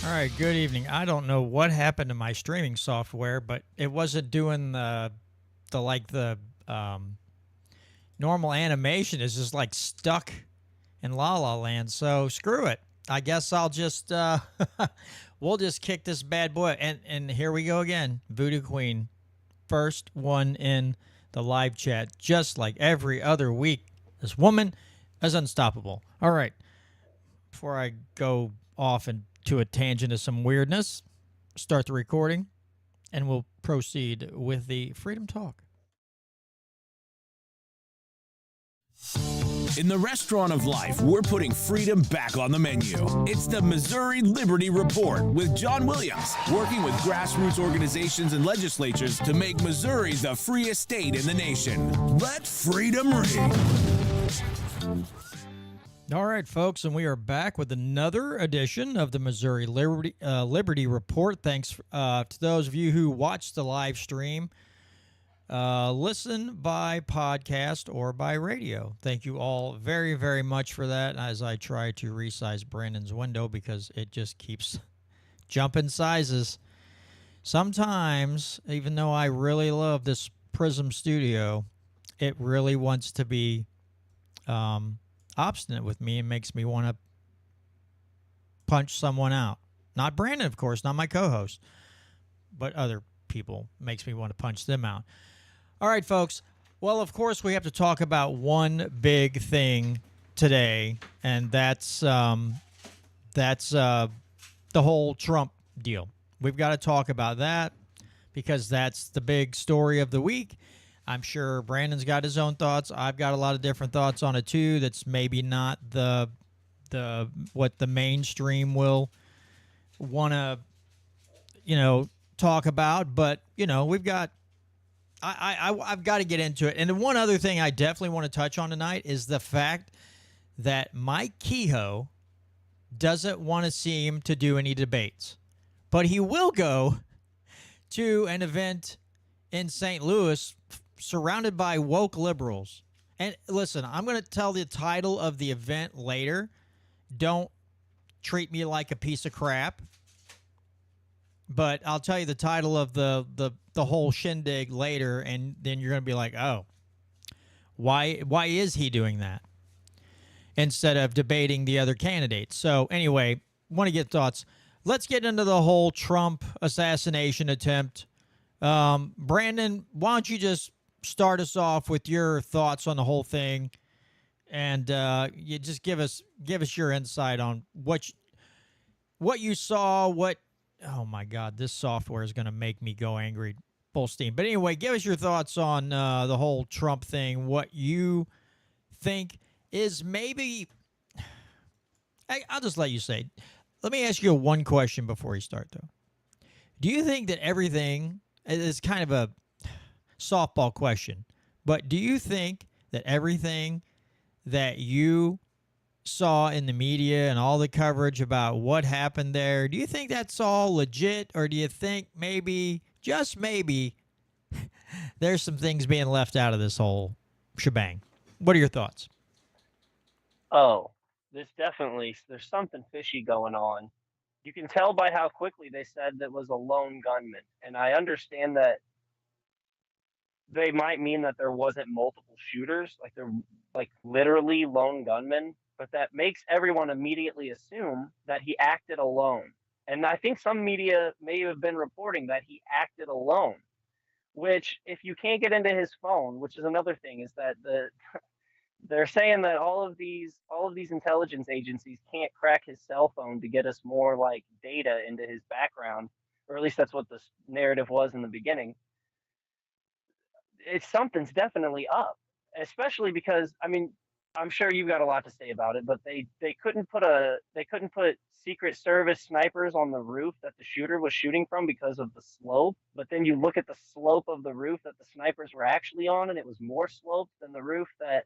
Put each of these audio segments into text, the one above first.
All right, good evening. I don't know what happened to my streaming software, but it wasn't doing the um, normal animation. It's just like stuck in La La Land. So screw it. I guess I'll just we'll just kick this bad boy. And here we go again. Voodoo Queen, first one in the live chat, just like every other week. This woman is unstoppable. All right, before I go off into a tangent of some weirdness, start the recording, and we'll proceed with the Freedom Talk. In the restaurant of life, we're putting freedom back on the menu. It's the Missouri Liberty Report with John Williams, working with grassroots organizations and legislatures to make Missouri the freest state in the nation. Let freedom ring. All right, folks, and we are back with another edition of the Missouri Liberty Report. Thanks to those of you who watched the live stream. Listen by podcast or by radio. Thank you all very, very much for that as I try to resize Brandon's window because it just keeps jumping sizes. Sometimes, even though I really love this Prism studio, it really wants to be obstinate with me and makes me want to punch someone out. Not Brandon, of course, not my co-host, but other people. Makes me want to punch them out. All right, folks. Well, of course, we have to talk about one big thing today, and that's the whole Trump deal. We've got to talk about that because that's the big story of the week. I'm sure Brandon's got his own thoughts. I've got a lot of different thoughts on it too. That's maybe not the what the mainstream will want to talk about, but we've got I've got to get into it. And the one other thing I definitely want to touch on tonight is the fact that Mike Kehoe doesn't want to seem to do any debates, but he will go to an event in St. Louis surrounded by woke liberals. And listen, I'm going to tell the title of the event later. Don't treat me like a piece of crap. But I'll tell you the title of the whole shindig later, and then you're going to be like, oh, why is he doing that instead of debating the other candidates? So anyway, want to get thoughts. Let's get into the whole Trump assassination attempt. Brandon, why don't you just start us off with your thoughts on the whole thing, and you just give us your insight on what you saw. Oh my God, this software is going to make me go angry full steam. But anyway, give us your thoughts on the whole Trump thing. What you think is maybe. I'll just let you say. Let me ask you one question before you start, though. Do you think that everything is kind of a softball question, but do you think that everything that you saw in the media and all the coverage about what happened there, do you think that's all legit, or do you think maybe, just maybe, there's some things being left out of this whole shebang? What are your thoughts? Oh, there's something fishy going on. You can tell by how quickly they said that was a lone gunman. And I understand that they might mean that there wasn't multiple shooters, like they're like literally lone gunmen, but that makes everyone immediately assume that he acted alone. And I think some media may have been reporting that he acted alone, which if you can't get into his phone, which is another thing, is that they're saying that all of these intelligence agencies can't crack his cell phone to get us more like data into his background, or at least that's what the narrative was in the beginning. It's something's definitely up, especially because I mean, I'm sure you've got a lot to say about it, but they couldn't put Secret Service snipers on the roof that the shooter was shooting from because of the slope. But then you look at the slope of the roof that the snipers were actually on, and it was more sloped than the roof that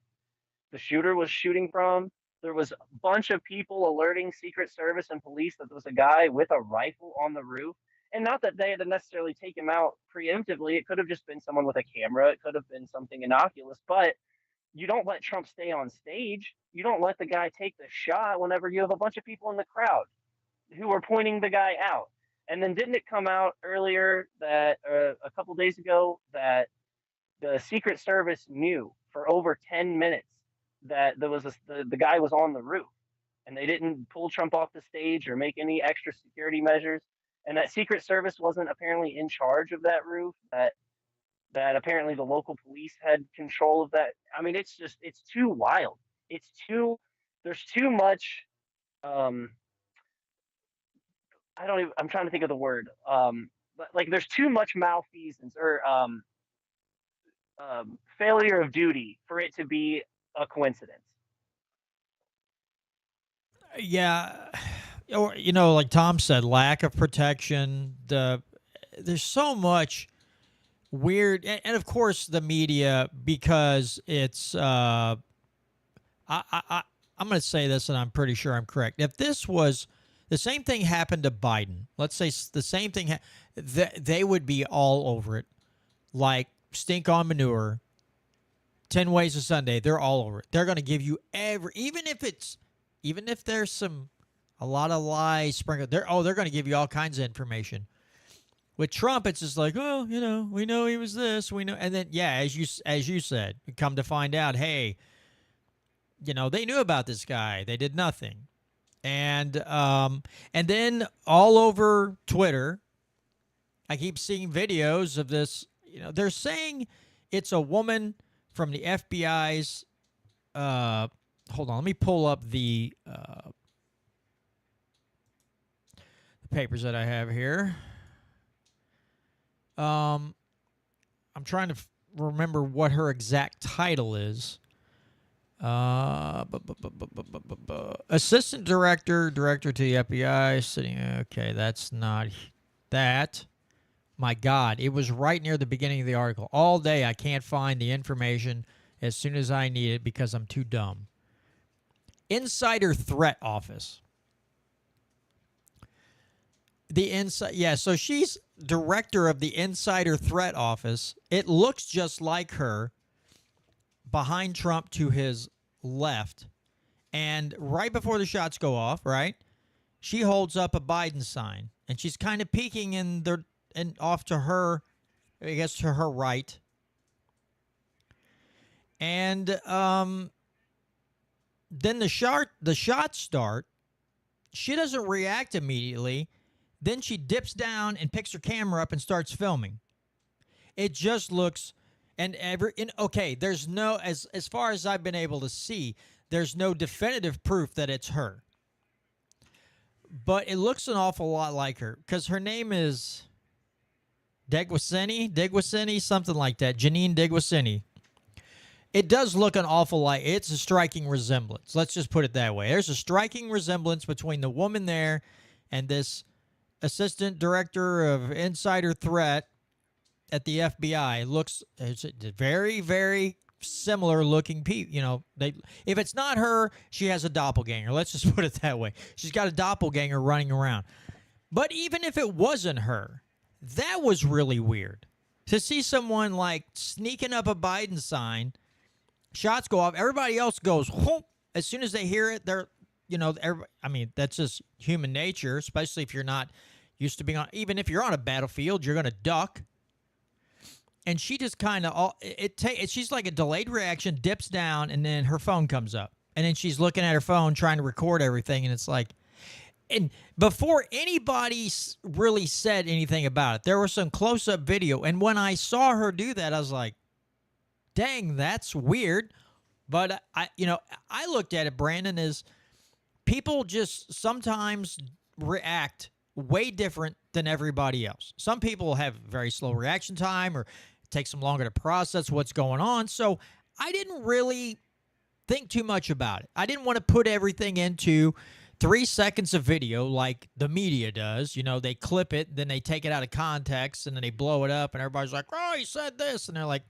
the shooter was shooting from. There was a bunch of people alerting Secret Service and police that there was a guy with a rifle on the roof. And not that they had to necessarily take him out preemptively. It could have just been someone with a camera. It could have been something innocuous. But you don't let Trump stay on stage. You don't let the guy take the shot whenever you have a bunch of people in the crowd. who were pointing the guy out. And then didn't it come out earlier that a couple days ago that the Secret Service knew for over 10 minutes that the guy was on the roof, and they didn't pull Trump off the stage or make any extra security measures, and that Secret Service wasn't apparently in charge of that roof, that apparently the local police had control of that. I mean, it's too wild. It's too There's too much. um I don't even, I'm trying to think of the word. But like there's too much malfeasance or failure of duty for it to be a coincidence. Yeah, or like Tom said, lack of protection. There's so much weird, and of course the media, because it's. I'm going to say this, and I'm pretty sure I'm correct. If this was the same thing happened to Biden, let's say the same thing, they would be all over it, like stink on manure. 10 Ways to Sunday, they're all over it. They're going to give you even if there's a lot of lies sprinkled, they're going to give you all kinds of information. With Trump, it's just like, oh, we know he was this, we know, and then as you said, we come to find out, hey, they knew about this guy, they did nothing, and then all over Twitter, I keep seeing videos of this. They're saying it's a woman from the FBI's. Hold on, let me pull up the papers that I have here. I'm trying to remember what her exact title is. Assistant director to the FBI. Sitting. Okay, that's not that. My God, it was right near the beginning of the article. All day, I can't find the information as soon as I need it because I'm too dumb. Insider Threat Office. So she's director of the Insider Threat Office. It looks just like her behind Trump to his left. And right before the shots go off, right, she holds up a Biden sign. And she's kind of peeking and off to her, I guess, to her right. And then the shots start. She doesn't react immediately. Then she dips down and picks her camera up and starts filming. It just looks, there's no, as far as I've been able to see, there's no definitive proof that it's her. But it looks an awful lot like her because her name is Degwasini, something like that. Janine Degwasini. It does look an awful lot. It's a striking resemblance. Let's just put it that way. There's a striking resemblance between the woman there and this assistant director of Insider Threat at the FBI. It's very, very similar looking people. If it's not her, she has a doppelganger. Let's just put it that way. She's got a doppelganger running around. But even if it wasn't her, that was really weird. To see someone like sneaking up a Biden sign, shots go off, everybody else goes, whoop. As soon as they hear it, that's just human nature, especially if you're not used to being on, even if you're on a battlefield, you're going to duck. And she just kind of, she's like a delayed reaction, dips down, and then her phone comes up. And then she's looking at her phone, trying to record everything, and it's like, and before anybody really said anything about it, there was some close-up video. And when I saw her do that, I was like, dang, that's weird. But I looked at it, Brandon, as people just sometimes react way different than everybody else. Some people have very slow reaction time, or it takes them longer to process what's going on. So I didn't really think too much about it. I didn't want to put everything into 3 seconds of video like the media does. They clip it, then they take it out of context, and then they blow it up, and everybody's like, oh, he said this. And they're like,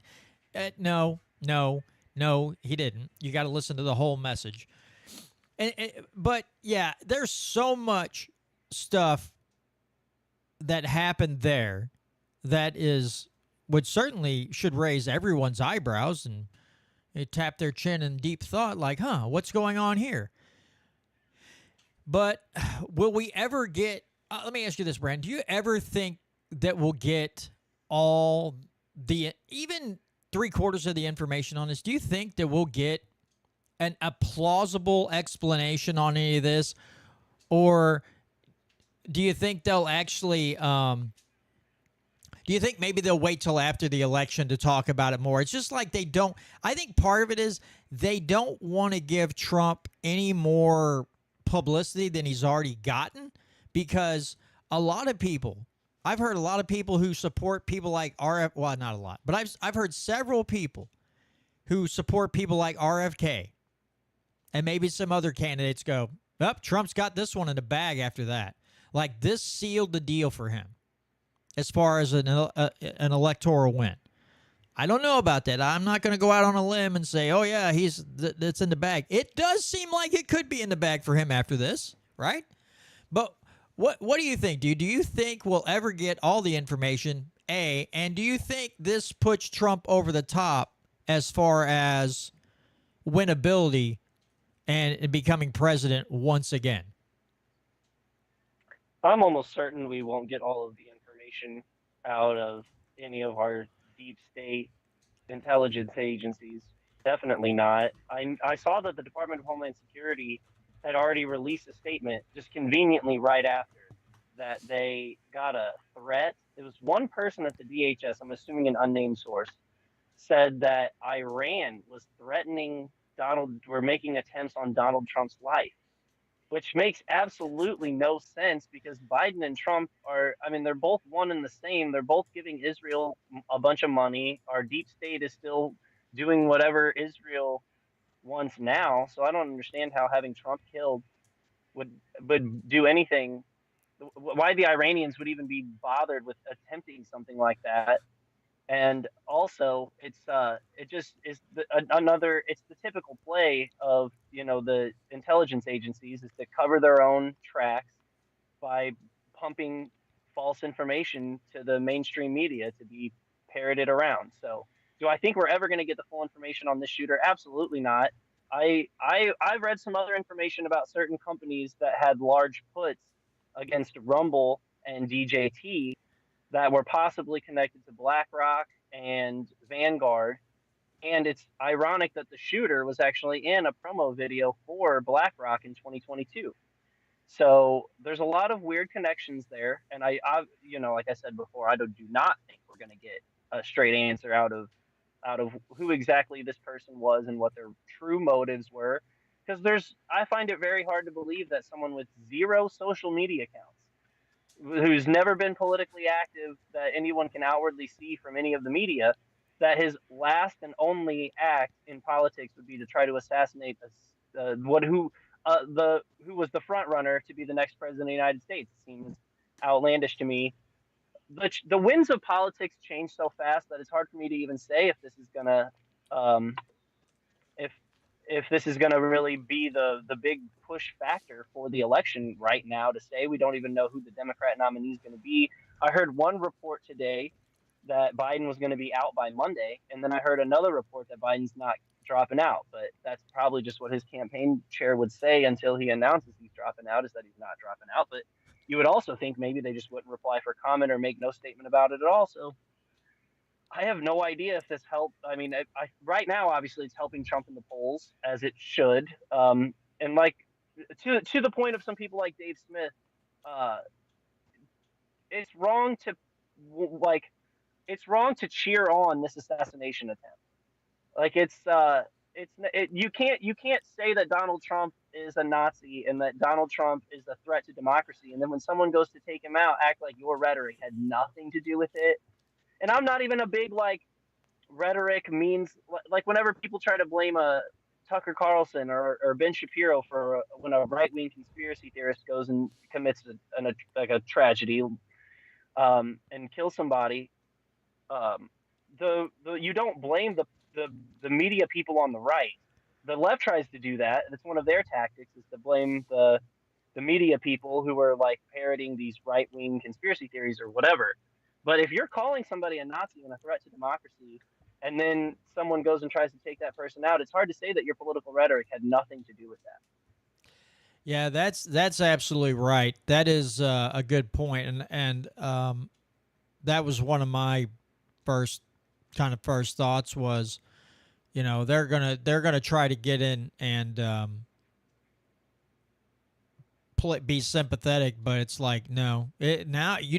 no, he didn't. You got to listen to the whole message. But, yeah, there's so much stuff that happened there that would certainly should raise everyone's eyebrows and tap their chin in deep thought like, what's going on here? But will we ever get? Let me ask you this, Brand. Do you ever think that we'll get all the even three-quarters of the information on this? Do you think that we'll get a plausible explanation on any of this, or do you think they'll actually? Do you think maybe they'll wait till after the election to talk about it more? It's just like they don't. I think part of it is they don't want to give Trump any more publicity than he's already gotten, because a lot of people, I've heard a lot of people who support people like RF. Well, not a lot, but I've heard several people who support people like RFK and maybe some other candidates go, "Oh, Trump's got this one in the bag." After that, like this sealed the deal for him as far as an electoral win. I don't know about that. I'm not going to go out on a limb and say, "Oh yeah, that's in the bag." It does seem like it could be in the bag for him after this, right? But what do you think? Do you think we'll ever get all the information? A, and do you think this puts Trump over the top as far as winnability and becoming president once again? I'm almost certain we won't get all of the information out of any of our deep state intelligence agencies. Definitely not. I saw that the Department of Homeland Security had already released a statement just conveniently right after that they got a threat. It was one person at the DHS, I'm assuming an unnamed source, said that Iran was threatening were making attempts on Donald Trump's life, which makes absolutely no sense because Biden and Trump are, I mean, they're both one and the same. They're both giving Israel a bunch of money. Our deep state is still doing whatever Israel wants now. So I don't understand how having Trump killed would do anything. Why the Iranians would even be bothered with attempting something like that. And also, it just is another. It's the typical play of the intelligence agencies is to cover their own tracks by pumping false information to the mainstream media to be parroted around. So, do I think we're ever going to get the full information on this shooter? Absolutely not. I've read some other information about certain companies that had large puts against Rumble and DJT that were possibly connected to BlackRock and Vanguard. And it's ironic that the shooter was actually in a promo video for BlackRock in 2022. So there's a lot of weird connections there, and like I said before, I do not think we're going to get a straight answer out of who exactly this person was and what their true motives were, because I find it very hard to believe that someone with zero social media accounts, who's never been politically active that anyone can outwardly see from any of the media, that his last and only act in politics would be to try to assassinate who was the front runner to be the next president of the United States. It seems outlandish to me. The winds of politics change so fast that it's hard for me to even say if this is gonna if this is going to really be the big push factor for the election right now. To say we don't even know who the Democrat nominee is going to be. I heard one report today that Biden was going to be out by Monday, and then I heard another report that Biden's not dropping out. But that's probably just what his campaign chair would say until he announces he's dropping out, is that he's not dropping out. But you would also think maybe they just wouldn't reply for comment or make no statement about it at all. So I have no idea if this helped. I mean, right now, obviously, it's helping Trump in the polls, as it should. And like to the point of some people like Dave Smith, uh, it's wrong to like it's wrong to cheer on this assassination attempt. Like you can't say that Donald Trump is a Nazi and that Donald Trump is a threat to democracy, and then when someone goes to take him out, act like your rhetoric had nothing to do with it. And I'm not even a big like rhetoric means like whenever people try to blame a Tucker Carlson or Ben Shapiro for when a right wing conspiracy theorist goes and commits like a tragedy and kills somebody, the you don't blame the media people on the right. The left tries to do that, and it's one of their tactics is to blame the media people who are like parroting these right wing conspiracy theories or whatever. But if you're calling somebody a Nazi and a threat to democracy, and then someone goes and tries to take that person out, it's hard to say that your political rhetoric had nothing to do with that. Yeah, that's absolutely right. That is a good point, and that was one of my first first thoughts was, they're gonna try to get in and be sympathetic, but it's like no, now you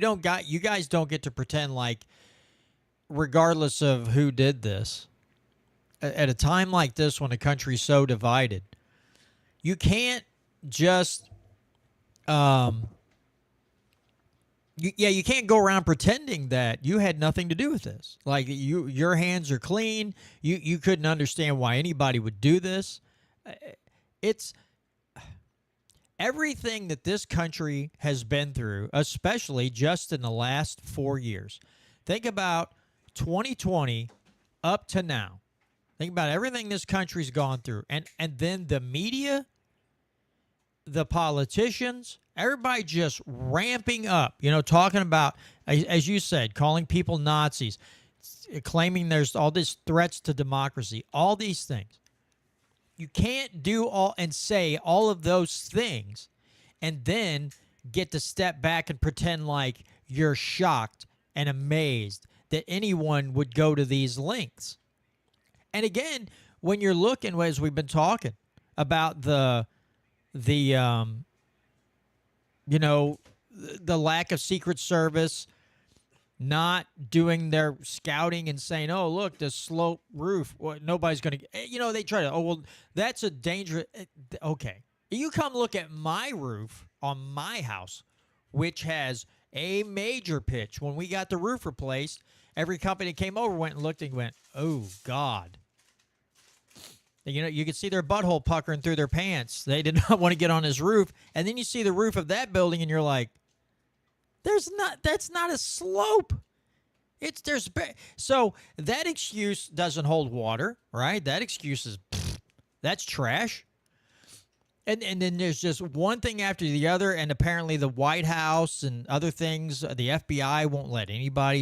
guys don't get to pretend like, regardless of who did this, at a time like this when the country's so divided, you can't just um you can't go around pretending that you had nothing to do with this. Like your hands are clean. You couldn't understand why anybody would do this. It's everything that this country has been through, especially just in the last 4 years. Think about 2020 up to now. Think about everything this country's gone through, and then the media, the politicians, everybody just ramping up, talking about, as you said, calling people Nazis, claiming there's all these threats to democracy, all these things. You can't do all and say all of those things and then get to step back and pretend like you're shocked and amazed that anyone would go to these lengths. And again, when you're looking, as we've been talking about the the lack of Secret Service not doing their scouting and saying, "Oh, look, this slope roof. Well, nobody's going to." They try to. Oh, well, that's a dangerous. Okay, you come look at my roof on my house, which has a major pitch. When we got the roof replaced, every company that came over went and looked and went, "Oh God." You could see their butthole puckering through their pants. They did not want to get on his roof. And then you see the roof of that building, and you're like, that's not a slope. So that excuse doesn't hold water, right? That excuse is, that's trash. And then there's just one thing after the other, and apparently the White House and other things, the FBI won't let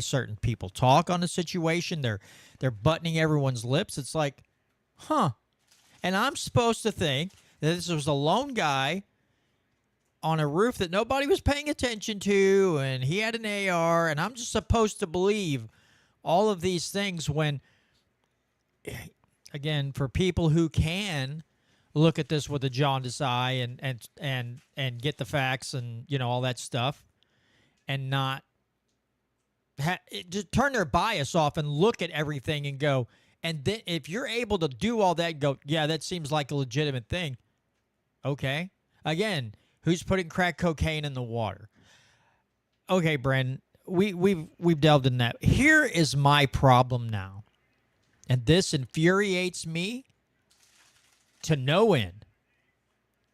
certain people talk on the situation. They're buttoning everyone's lips. It's like, huh. And I'm supposed to think that this was a lone guy on a roof that nobody was paying attention to, and he had an AR, and I'm just supposed to believe all of these things when, again, for people who can look at this with a jaundiced eye and get the facts and all that stuff, and not just turn their bias off and look at everything and go. And then if you're able to do all that, go, yeah, that seems like a legitimate thing. Okay. Again, who's putting crack cocaine in the water? Okay, Brandon, we've delved in that. Here is my problem now, and this infuriates me to no end,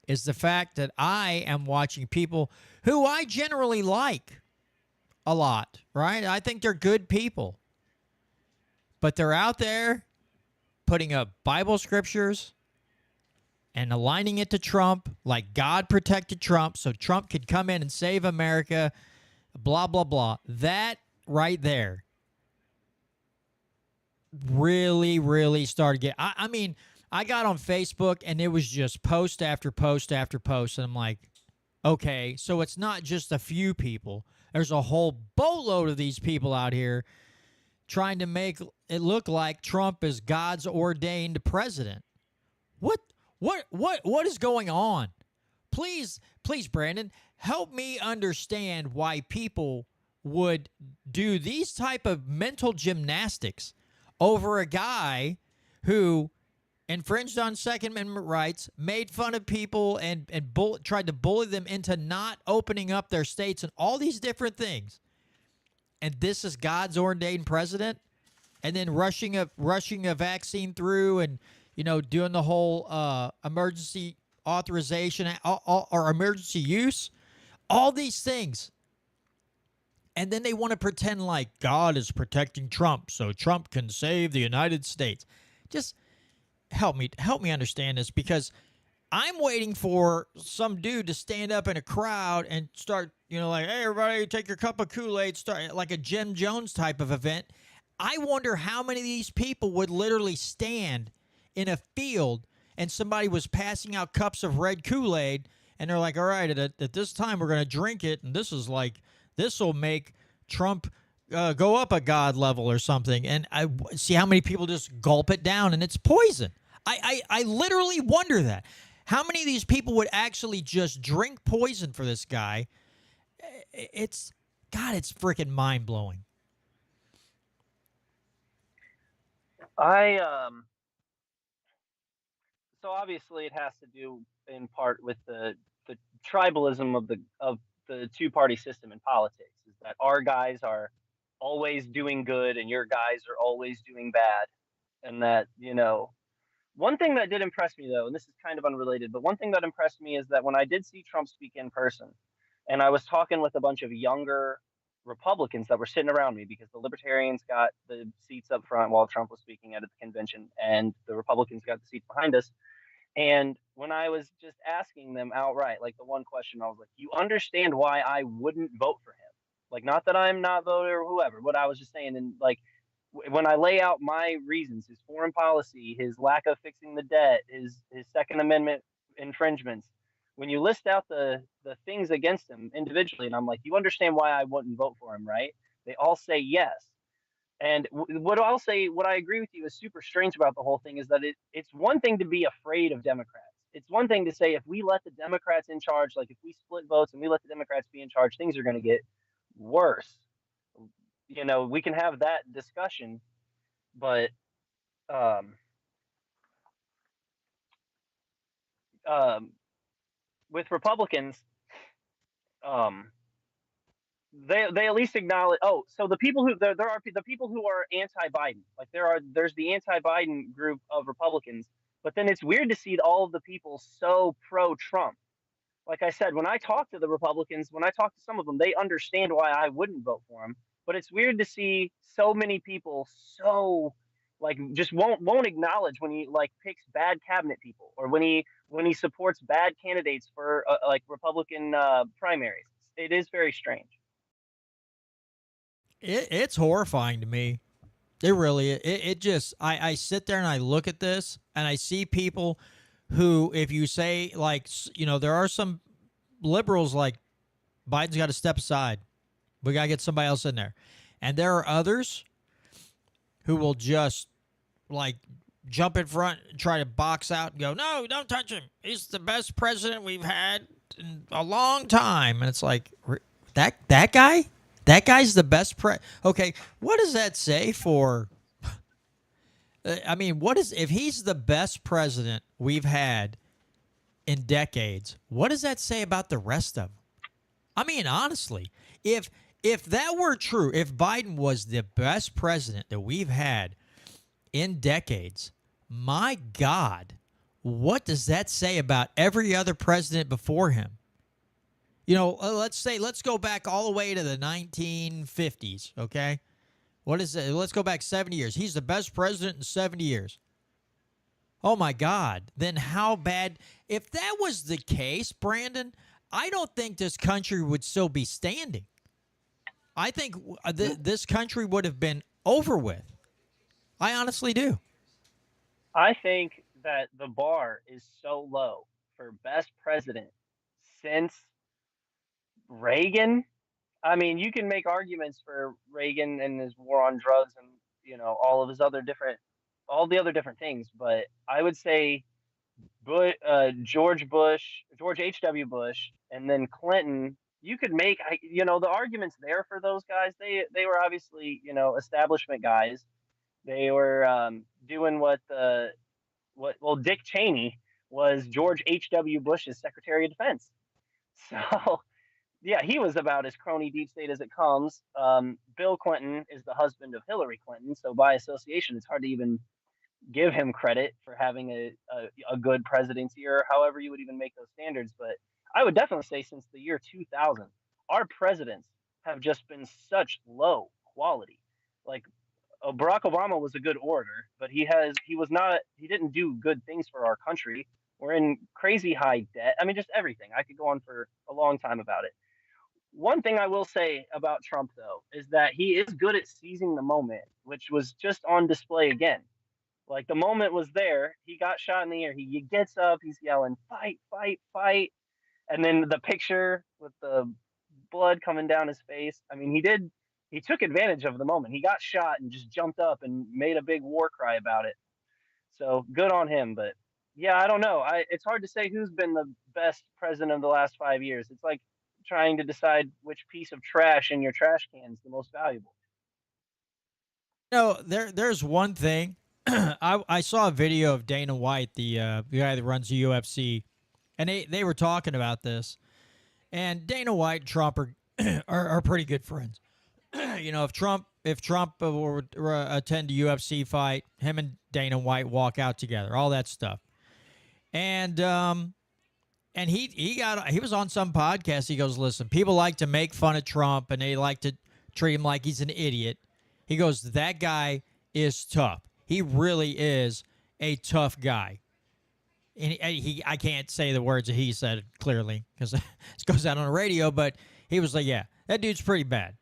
is the fact that I am watching people who I generally like a lot, right? I think they're good people. But they're out there putting up Bible scriptures and aligning it to Trump, like God protected Trump so Trump could come in and save America, blah, blah, blah. That right there really, really started getting... I mean, I got on Facebook, and it was just post after post after post, and I'm like, okay, so it's not just a few people. There's a whole boatload of these people out here trying to make it look like Trump is God's ordained president. What is going on? Please, Brandon, help me understand why people would do these type of mental gymnastics over a guy who infringed on Second Amendment rights, made fun of people, and tried to bully them into not opening up their states and all these different things. And this is God's ordained president, and then rushing a vaccine through, and doing the whole emergency authorization or emergency use, all these things, and then they want to pretend like God is protecting Trump so Trump can save the United States. Just help me understand this, because I'm waiting for some dude to stand up in a crowd and start, like, hey, everybody, take your cup of Kool-Aid, start like a Jim Jones type of event. I wonder how many of these people would literally stand in a field and somebody was passing out cups of red Kool-Aid and they're like, all right, at this time we're going to drink it, and this will make Trump go up a god level or something. And I see how many people just gulp it down, and it's poison. I literally wonder that. How many of these people would actually just drink poison for this guy? It's God, it's freaking mind blowing. I so obviously it has to do in part with the tribalism of the two party system in politics. Is that our guys are always doing good and your guys are always doing bad, and that one thing that did impress me though, and this is kind of unrelated, but one thing that impressed me is that when I did see Trump speak in person, and I was talking with a bunch of younger Republicans that were sitting around me because the Libertarians got the seats up front while Trump was speaking at the convention, and the Republicans got the seats behind us. And when I was just asking them outright, like the one question, I was like, "You understand why I wouldn't vote for him?" Like, not that I'm not voting or whoever, but I was just saying, and like when I lay out my reasons, his foreign policy, his lack of fixing the debt, his Second Amendment infringements, when you list out the things against him individually, and I'm like, "You understand why I wouldn't vote for him, right?" They all say yes. And what I'll say, what I agree with you is super strange about the whole thing is that it's one thing to be afraid of Democrats. It's one thing to say if we let the Democrats in charge, like if we split votes and we let the Democrats be in charge, things are going to get worse. We can have that discussion, but um, um, with Republicans, um, they at least acknowledge. Oh, so the people who there are the people who are anti-Biden. Like there's the anti-Biden group of Republicans, but then it's weird to see all of the people so pro-Trump. Like I said, when I talk to the Republicans, when I talk to some of them, they understand why I wouldn't vote for him. But it's weird to see so many people so like just won't acknowledge when he like picks bad cabinet people or when he supports bad candidates for like Republican primaries. It is very strange. It's horrifying to me. It really it just I sit there and I look at this and I see people who, if you say like there are some liberals like Biden's got to step aside. We got to get somebody else in there. And there are others who will just like jump in front and try to box out and go, "No, don't touch him. He's the best president we've had in a long time." And it's like that guy? That guy's the best Okay, what does that say for I mean, what is if he's the best president we've had in decades? What does that say about the rest of them? I mean, honestly, if that were true, if Biden was the best president that we've had in decades, my God, what does that say about every other president before him? Let's go back all the way to the 1950s, okay? What is it? Let's go back 70 years. He's the best president in 70 years. Oh my God. Then how bad? If that was the case, Brandon, I don't think this country would still be standing. I think this country would have been over with. I honestly do. I think that the bar is so low for best president since Reagan. I mean, you can make arguments for Reagan and his war on drugs and all of his other different, all the other different things, but I would say George Bush, George H.W. Bush, and then Clinton. You could make, the arguments there for those guys. They were obviously establishment guys. They were doing what well Dick Cheney was George H.W. Bush's Secretary of Defense. So yeah, he was about as crony deep state as it comes. Bill Clinton is the husband of Hillary Clinton, so by association, it's hard to even give him credit for having a good presidency or however you would even make those standards. But I would definitely say since the year 2000, our presidents have just been such low quality. Like Barack Obama was a good orator, but he didn't do good things for our country. We're in crazy high debt. I mean, just everything. I could go on for a long time about it. One thing I will say about Trump, though, is that he is good at seizing the moment, which was just on display again. Like the moment was there. He got shot in the ear. He gets up. He's yelling, "Fight, fight, fight!" And then the picture with the blood coming down his face. I mean, he took advantage of the moment. He got shot and just jumped up and made a big war cry about it. So good on him. But yeah, I don't know. It's hard to say who's been the best president of the last 5 years. It's like trying to decide which piece of trash in your trash can is the most valuable. There's one thing. I saw a video of Dana White, the guy that runs the UFC, and they were talking about this. And Dana White and Trump are pretty good friends. If Trump would attend a UFC fight, him and Dana White walk out together, all that stuff. And he was on some podcast. He goes, listen, people like to make fun of Trump and they like to treat him like he's an idiot. He goes, that guy is tough. He really is a tough guy. And I can't say the words that he said clearly because it goes out on the radio, but he was like, yeah, that dude's pretty bad.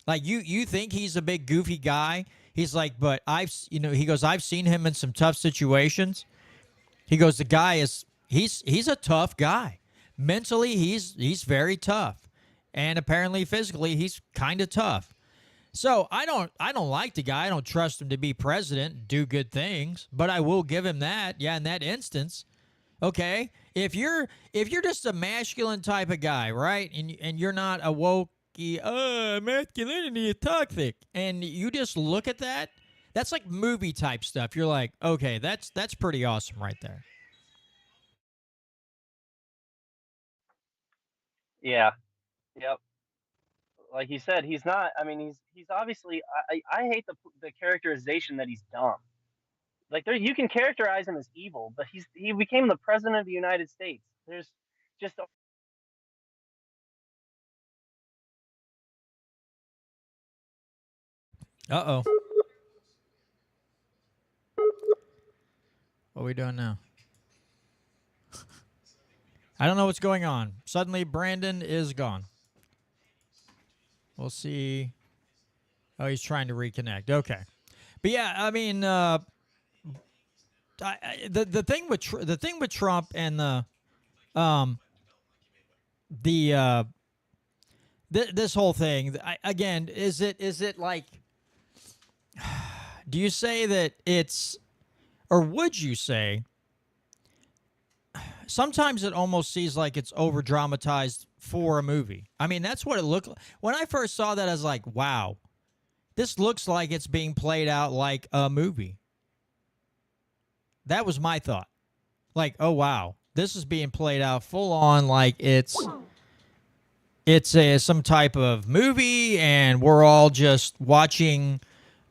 Like you think he's a big goofy guy. He's like, but he goes, I've seen him in some tough situations. He goes, the guy he's a tough guy. Mentally, he's very tough. And apparently physically, he's kind of tough. So I don't like the guy. I don't trust him to be president, do good things, but I will give him that. Yeah, in that instance, okay. If you're just a masculine type of guy, right, and you're not a woke, masculinity is toxic, and you just look at that, that's like movie type stuff. You're like, okay, that's pretty awesome right there. Yeah. Yep. Like you said, he's not. I mean, he's obviously. I hate the characterization that he's dumb. Like you can characterize him as evil, but he became the president of the United States. There's just Uh-oh. What are we doing now? I don't know what's going on. Suddenly, Brandon is gone. We'll see. Oh, he's trying to reconnect. Okay, but yeah, I mean, the thing with the thing with Trump and um the this whole thing. Again, is it like? Do you say that it's, or would you say? Sometimes it almost seems like it's over dramatized for a movie. I mean, that's what it looked like. When I first saw that, I was like, wow, this looks like it's being played out like a movie. That was my thought. Like, oh, wow, this is being played out full on like it's some type of movie and we're all just watching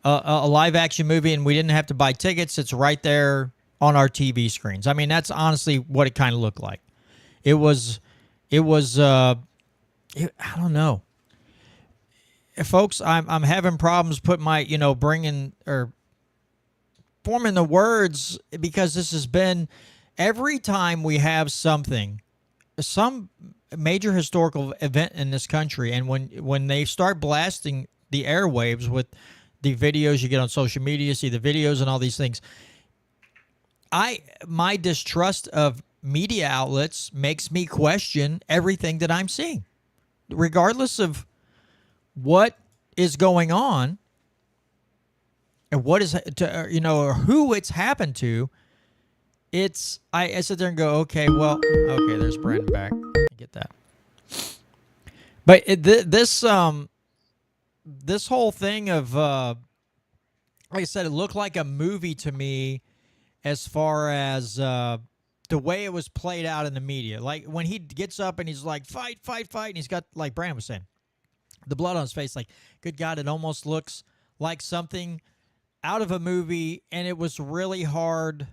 a live action movie and we didn't have to buy tickets. It's right there on our TV screens. I mean, that's honestly what it kind of looked like. It was, I don't know. Folks, I'm having problems putting my, bringing or forming the words because this has been every time we have some major historical event in this country, and when they start blasting the airwaves with the videos you get on social media, see the videos and all these things, my distrust of media outlets makes me question everything that I'm seeing, regardless of what is going on and what is or who it's happened to. I sit there and go, okay, well, okay, there's Brandon back. I get that. But this whole thing of like I said, it looked like a movie to me as far as the way it was played out in the media. Like when he gets up and he's like, fight, fight, fight, and he's got, like Brandon was saying, the blood on his face, like, good God, it almost looks like something out of a movie, and it was really hard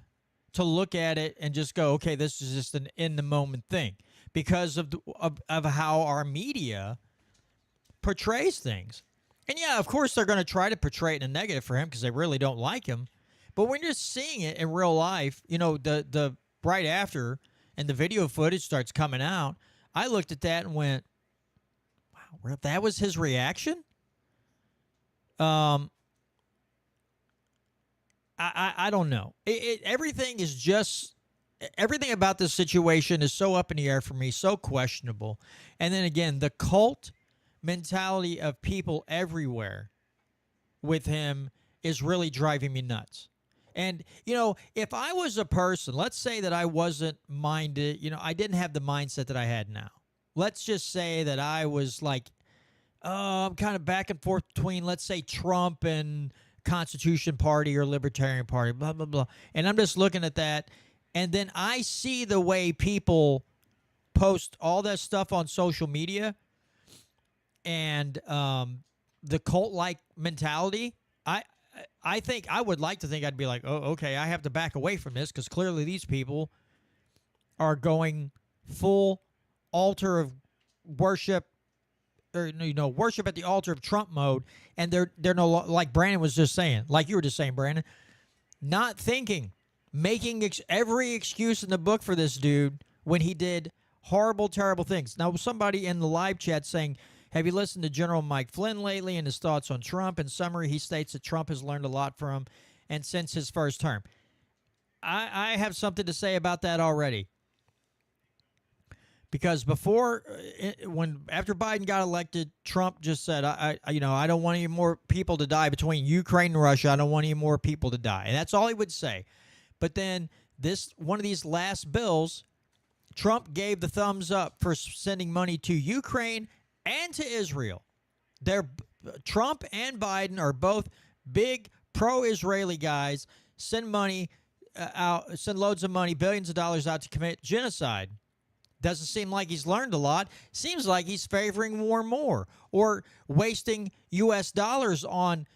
to look at it and just go, okay, this is just an in-the-moment thing because of how our media portrays things. And yeah, of course, they're going to try to portray it in a negative for him because they really don't like him. But when you're seeing it in real life, the right after and the video footage starts coming out, I looked at that and went, wow, that was his reaction? I don't know. Everything is just everything about this situation is so up in the air for me, so questionable. And then again, the cult mentality of people everywhere with him is really driving me nuts. And, if I was a person, let's say that I wasn't minded, I didn't have the mindset that I had now. Let's just say that I was like, oh, I'm kind of back and forth between, let's say, Trump and Constitution Party or Libertarian Party, blah, blah, blah. And I'm just looking at that. And then I see the way people post all that stuff on social media and the cult-like mentality. I think I would like to think I'd be like, oh, okay, I have to back away from this because clearly these people are going full altar of worship, or worship at the altar of Trump mode, and they're no, like Brandon was just saying, like you were just saying, Brandon, not thinking, making every excuse in the book for this dude when he did horrible, terrible things. Now, somebody in the live chat saying, have you listened to General Mike Flynn lately and his thoughts on Trump? In summary, he states that Trump has learned a lot from him and since his first term. I have something to say about that already. Because after Biden got elected, Trump just said, I don't want any more people to die between Ukraine and Russia. I don't want any more people to die. And that's all he would say. But then one of these last bills, Trump gave the thumbs up for sending money to Ukraine and to Israel. Trump and Biden are both big pro-Israeli guys. Send money out, send loads of money, billions of dollars out to commit genocide. Doesn't seem like he's learned a lot. Seems like he's favoring war more or wasting U.S. dollars on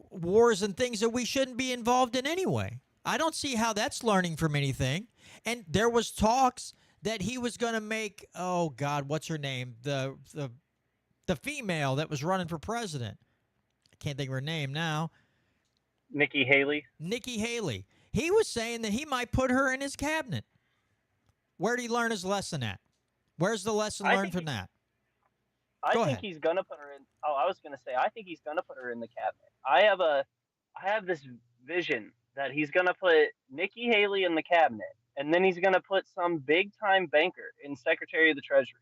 wars and things that we shouldn't be involved in anyway. I don't see how that's learning from anything. And there was talks that he was going to make, oh, God, what's her name? The female that was running for president. I can't think of her name now. Nikki Haley. Nikki Haley. He was saying that he might put her in his cabinet. Where did he learn his lesson at? Where's the lesson learned from that? I think he's going to put her in. Oh, I was going to say, I think he's going to put her in the cabinet. I have this vision that he's going to put Nikki Haley in the cabinet, and then he's going to put some big-time banker in Secretary of the Treasury.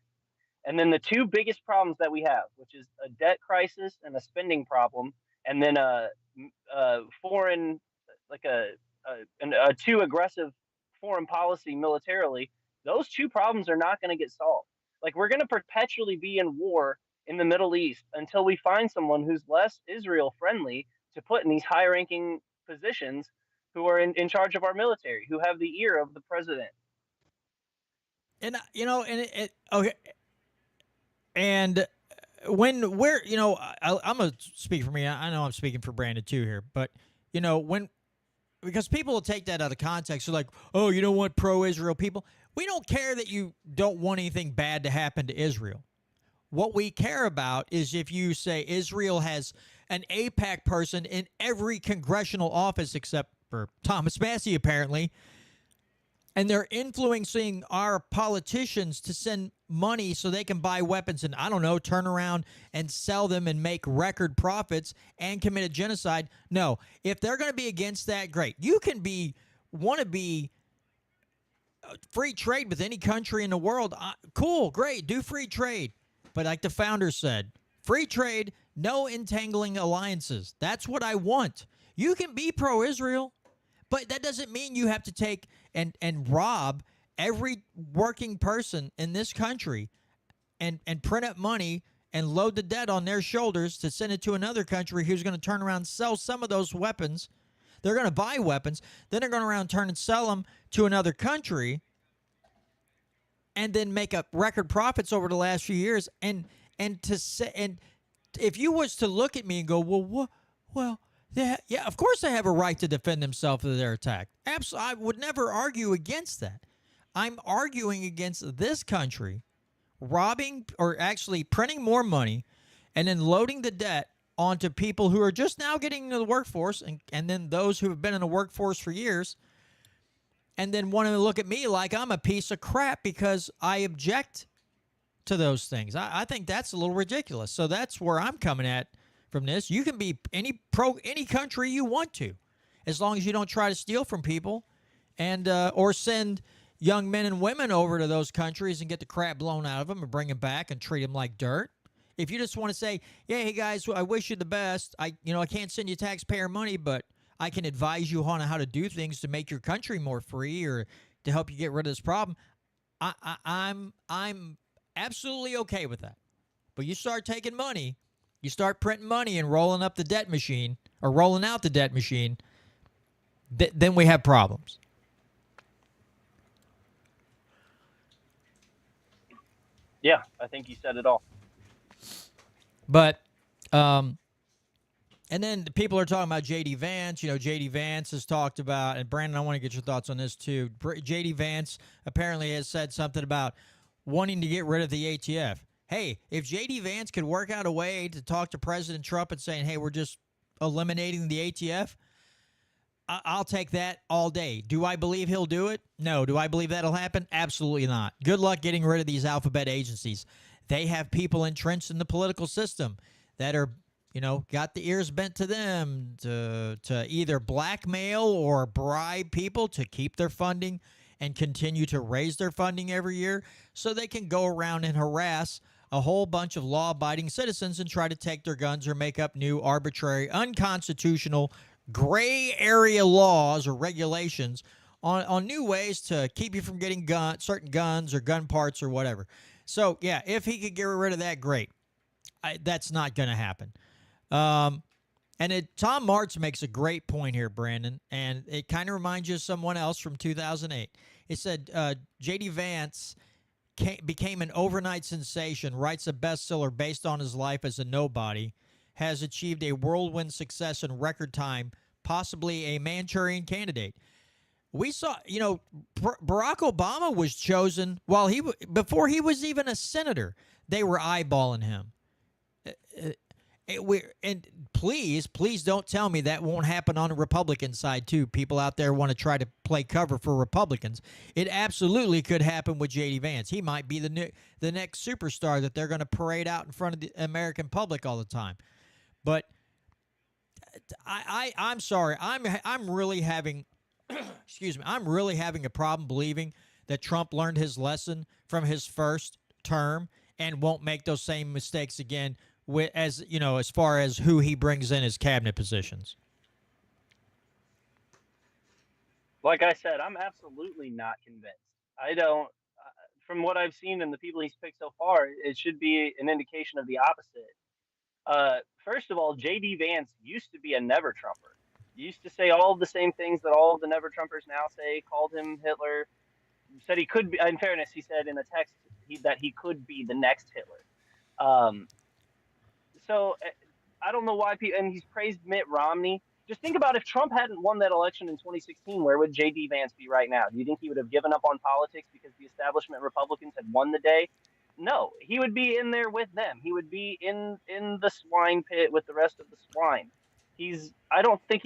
And then the two biggest problems that we have, which is a debt crisis and a spending problem, and then a foreign, like a too aggressive foreign policy militarily, those two problems are not going to get solved. Like, we're going to perpetually be in war in the Middle East until we find someone who's less Israel friendly to put in these high ranking positions, who are in charge of our military, who have the ear of the president. And, okay. And when we're, I'm going to speak for me. I know I'm speaking for Brandon too here, but, because people will take that out of context. They're like, oh, you don't want pro-Israel people. We don't care that you don't want anything bad to happen to Israel. What we care about is if you say Israel has an AIPAC person in every congressional office except for Thomas Massey, apparently, and they're influencing our politicians to send money so they can buy weapons and, I don't know, turn around and sell them and make record profits and commit a genocide. No, if they're going to be against that, great. You can want to be free trade with any country in the world. Cool, great, do free trade. But like the founders said, free trade, no entangling alliances. That's what I want. You can be pro-Israel, but that doesn't mean you have to take and rob every working person in this country and print up money and load the debt on their shoulders to send it to another country who's going to turn around and sell some of those weapons. They're going to buy weapons. Then they're going to around turn and sell them to another country and then make up record profits over the last few years. And if you was to look at me and go, well, yeah, of course they have a right to defend themselves if they're attacked. Absolutely, I would never argue against that. I'm arguing against this country robbing or actually printing more money and then loading the debt onto people who are just now getting into the workforce and then those who have been in the workforce for years and then wanting to look at me like I'm a piece of crap because I object to those things. I think that's a little ridiculous. So that's where I'm coming at from this. You can be any country you want to, as long as you don't try to steal from people and or send young men and women over to those countries and get the crap blown out of them and bring them back and treat them like dirt. If you just want to say, yeah, hey guys, I wish you the best. I can't send you taxpayer money, but I can advise you on how to do things to make your country more free or to help you get rid of this problem. I'm absolutely okay with that. But you start taking money, you start printing money and rolling up the debt machine or rolling out the debt machine, then we have problems. Yeah, I think you said it all. But, and then people are talking about J.D. Vance. J.D. Vance has talked about, and Brandon, I want to get your thoughts on this too. J.D. Vance apparently has said something about wanting to get rid of the ATF. Hey, if J.D. Vance could work out a way to talk to President Trump and saying, hey, we're just eliminating the ATF, I'll take that all day. Do I believe he'll do it? No. Do I believe that'll happen? Absolutely not. Good luck getting rid of these alphabet agencies. They have people entrenched in the political system that are, got the ears bent to them to either blackmail or bribe people to keep their funding and continue to raise their funding every year so they can go around and harass a whole bunch of law-abiding citizens and try to take their guns or make up new arbitrary, unconstitutional, gray area laws or regulations on new ways to keep you from getting certain guns or gun parts or whatever. So, yeah, if he could get rid of that, great. That's not going to happen. Tom Martz makes a great point here, Brandon, and it kind of reminds you of someone else from 2008. It said J.D. Vance became an overnight sensation, writes a bestseller based on his life as a nobody, has achieved a whirlwind success in record time, possibly a Manchurian candidate. We saw, Barack Obama was chosen before he was even a senator. They were eyeballing him. And please don't tell me that won't happen on the Republican side too. People out there want to try to play cover for Republicans. It absolutely could happen with J.D. Vance. He might be the next superstar that they're going to parade out in front of the American public all the time. But I'm sorry. I'm really having excuse me. I'm really having a problem believing that Trump learned his lesson from his first term and won't make those same mistakes again as far as who he brings in as cabinet positions. Like I said, I'm absolutely not convinced. I don't. From what I've seen and the people he's picked so far, it should be an indication of the opposite. First of all, J.D. Vance used to be a never Trumper. Used to say all of the same things that all of the never Trumpers now say. Called him Hitler. Said he could be. In fairness, he said in a text that he could be the next Hitler. So I don't know why people. And he's praised Mitt Romney. Just think about if Trump hadn't won that election in 2016, where would J.D. Vance be right now? Do you think he would have given up on politics because the establishment Republicans had won the day? No, he would be in there with them. He would be in the swine pit with the rest of the swine. I think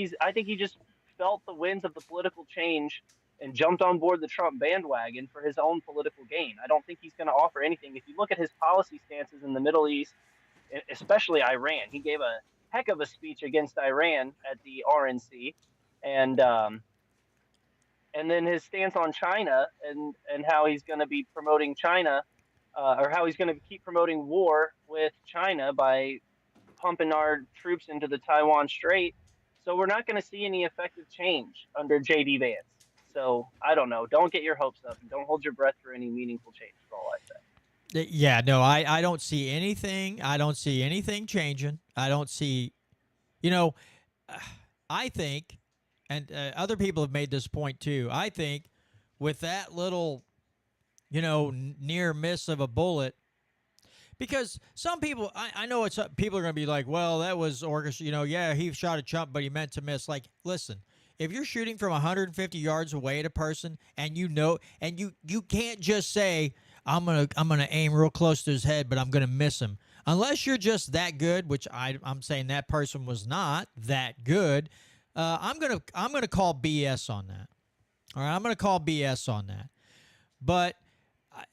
he just felt the winds of the political change and jumped on board the Trump bandwagon for his own political gain. I don't think he's going to offer anything. If you look at his policy stances in the Middle East, especially Iran, he gave a heck of a speech against Iran at the RNC, and then his stance on China and how he's going to be promoting China, or how he's going to keep promoting war with China by pumping our troops into the Taiwan Strait. So we're not going to see any effective change under J.D. Vance. So I don't know. Don't get your hopes up and don't hold your breath for any meaningful change. Is all I say. Yeah, no, I don't see anything. I don't see anything changing. I don't see, I think, and other people have made this point too. I think with that little, near miss of a bullet, because some people, I know people are going to be like, well, that was orchestrated. Yeah, he shot a Trump, but he meant to miss. Like, listen, if you're shooting from 150 yards away at a person, and you can't just say, I'm gonna aim real close to his head, but I'm gonna miss him. Unless you're just that good, which I'm saying that person was not that good. I'm gonna call BS on that. All right, I'm gonna call BS on that. But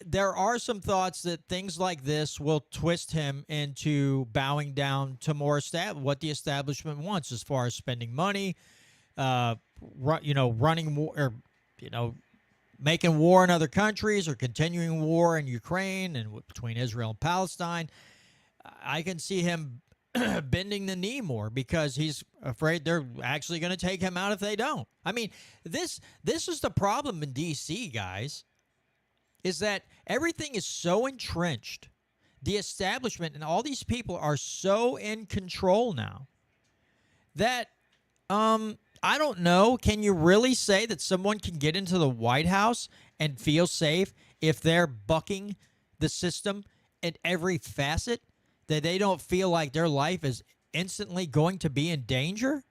there are some thoughts that things like this will twist him into bowing down to more what the establishment wants as far as spending money, running war, or you know, making war in other countries or continuing war in Ukraine and between Israel and Palestine, I can see him bending the knee more because he's afraid they're actually going to take him out if they don't. I mean, this is the problem in D.C., guys, is that everything is so entrenched. The establishment and all these people are so in control now that I don't know. Can you really say that someone can get into the White House and feel safe if they're bucking the system at every facet? That they don't feel like their life is instantly going to be in danger?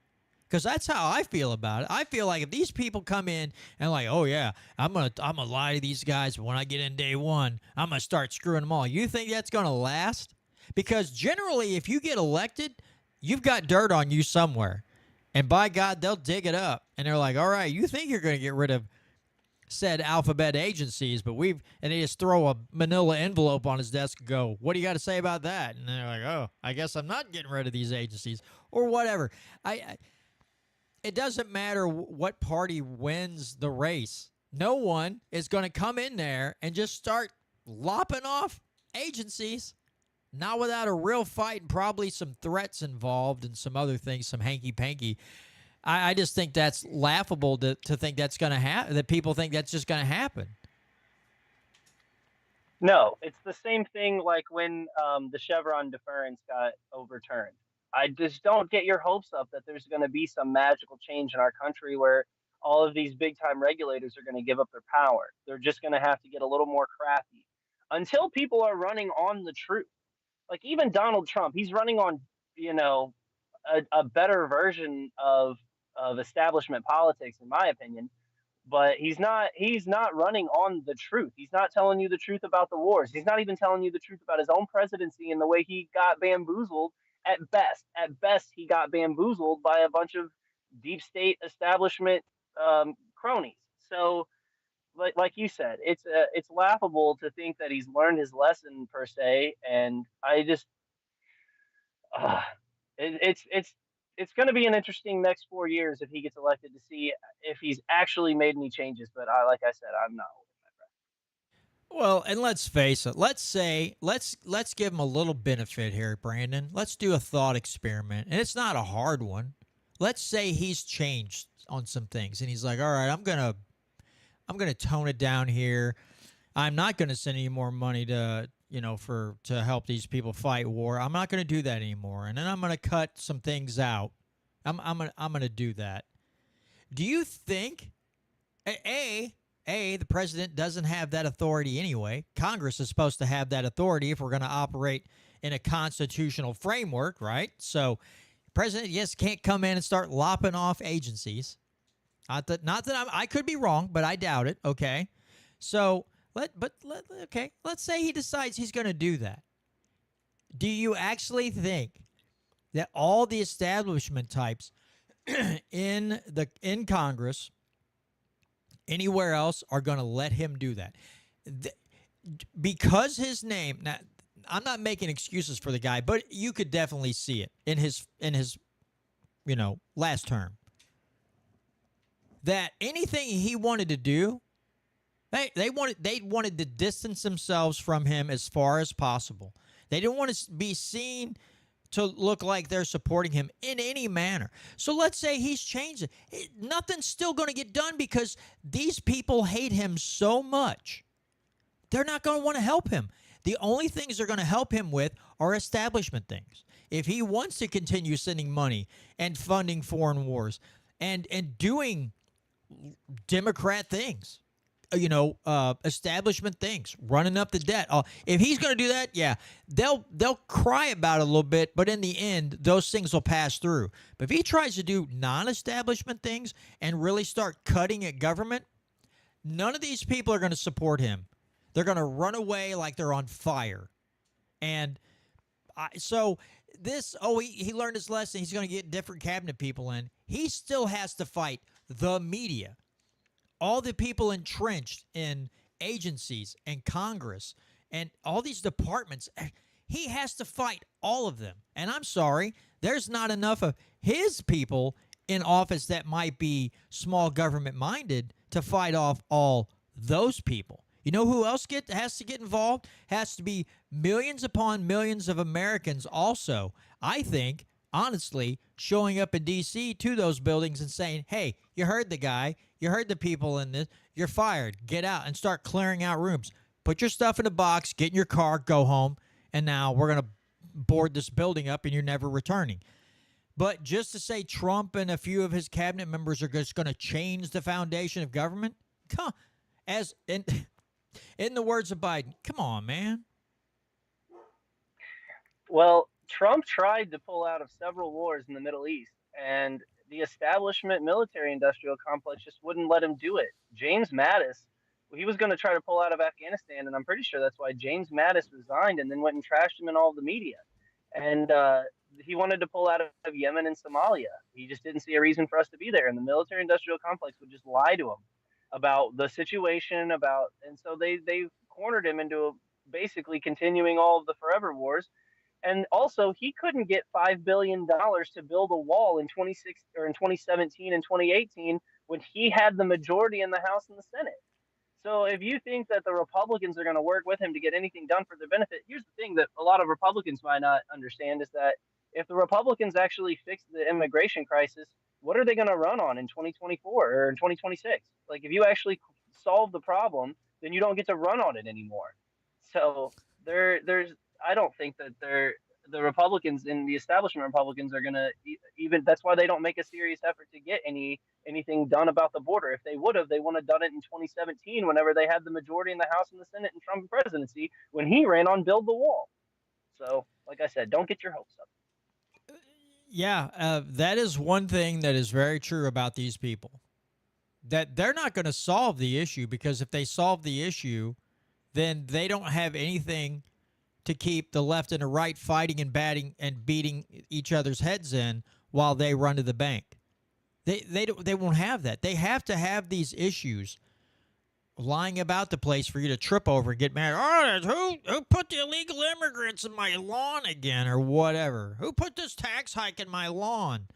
Because that's how I feel about it. I feel like if these people come in and like, oh yeah, I'm gonna lie to these guys when I get in day one, I'm gonna start screwing them all. You think that's gonna last? Because generally, if you get elected, you've got dirt on you somewhere, and by God, they'll dig it up, and they're like, all right, you think you're gonna get rid of said alphabet agencies, but and they just throw a manila envelope on his desk and go, what do you got to say about that? And they're like, oh, I guess I'm not getting rid of these agencies or whatever. It doesn't matter what party wins the race. No one is going to come in there and just start lopping off agencies, not without a real fight and probably some threats involved and some other things, some hanky-panky. I just think that's laughable to think that's going to happen, that people think that's just going to happen. No, it's the same thing like when the Chevron deference got overturned. I just don't get your hopes up that there's going to be some magical change in our country where all of these big time regulators are going to give up their power. They're just going to have to get a little more crafty until people are running on the truth. Like even Donald Trump, he's running on, you know, a better version of establishment politics, in my opinion. But he's not running on the truth. He's not telling you the truth about the wars. He's not even telling you the truth about his own presidency and the way he got bamboozled at best. At best, he got bamboozled by a bunch of deep state establishment cronies. So, like you said, it's laughable to think that he's learned his lesson per se. And I just, uh, it's going to be an interesting next 4 years if he gets elected to see if he's actually made any changes. But like I said, I'm not. Well, and let's face it. Let's give him a little benefit here, Brandon. Let's do a thought experiment, and it's not a hard one. Let's say he's changed on some things, and he's like, "All right, I'm gonna tone it down here. I'm not gonna send any more money to to help these people fight war. I'm not gonna do that anymore, and then I'm gonna cut some things out. I'm gonna do that. Do you think the president doesn't have that authority anyway? Congress is supposed to have that authority if we're going to operate in a constitutional framework, right? So, president, yes, can't come in and start lopping off agencies. Not that I could be wrong, but I doubt it. Okay, so let's say he decides he's going to do that. Do you actually think that all the establishment types in Congress, anywhere else, are going to let him do that? Because his name. Now, I'm not making excuses for the guy, but you could definitely see it in his last term. That anything he wanted to do, they wanted to distance themselves from him as far as possible. They didn't want to be seen to look like they're supporting him in any manner. So let's say he's changed it. Nothing's still going to get done because these people hate him so much. They're not going to want to help him. The only things they're going to help him with are establishment things. If he wants to continue sending money and funding foreign wars and doing Democrat things, establishment things, running up the debt. If he's going to do that, yeah, they'll cry about it a little bit, but in the end, those things will pass through. But if he tries to do non-establishment things and really start cutting at government, none of these people are going to support him. They're going to run away like they're on fire. And he learned his lesson. He's going to get different cabinet people in. He still has to fight the media. All the people entrenched in agencies and Congress and all these departments, he has to fight all of them. And I'm sorry, there's not enough of his people in office that might be small government minded to fight off all those people. You know who else has to get involved? Has to be millions upon millions of Americans also, I think, honestly, showing up in D.C. to those buildings and saying, hey, you heard the guy, you heard the people in this, you're fired, get out, and start clearing out rooms. Put your stuff in a box, get in your car, go home, and now we're going to board this building up and you're never returning. But just to say Trump and a few of his cabinet members are just going to change the foundation of government, as in the words of Biden, come on, man. Well, Trump tried to pull out of several wars in the Middle East, and the establishment military industrial complex just wouldn't let him do it. James Mattis, he was going to try to pull out of Afghanistan, and I'm pretty sure that's why James Mattis resigned and then went and trashed him in all the media. And he wanted to pull out of Yemen and Somalia. He just didn't see a reason for us to be there, and the military industrial complex would just lie to him about the situation, and so they cornered him into basically continuing all of the forever wars. And also, he couldn't get $5 billion to build a wall in 26 or in 2017 and 2018 when he had the majority in the House and the Senate. So if you think that the Republicans are going to work with him to get anything done for their benefit, here's the thing that a lot of Republicans might not understand is that if the Republicans actually fix the immigration crisis, what are they going to run on in 2024 or in 2026? Like if you actually solve the problem, then you don't get to run on it anymore. So there's I don't think that the Republicans and the establishment Republicans are going to even. That's why they don't make a serious effort to get anything done about the border. If they would have, they wouldn't have done it in 2017 whenever they had the majority in the House and the Senate and Trump presidency when he ran on build the wall. So, like I said, don't get your hopes up. Yeah, that is one thing that is very true about these people. That they're not going to solve the issue, because if they solve the issue, then they don't have anything to keep the left and the right fighting and batting and beating each other's heads in while they run to the bank. They won't have that. They have to have these issues lying about the place for you to trip over and get mad. Oh, who put the illegal immigrants in my lawn again, or whatever? Who put this tax hike in my lawn?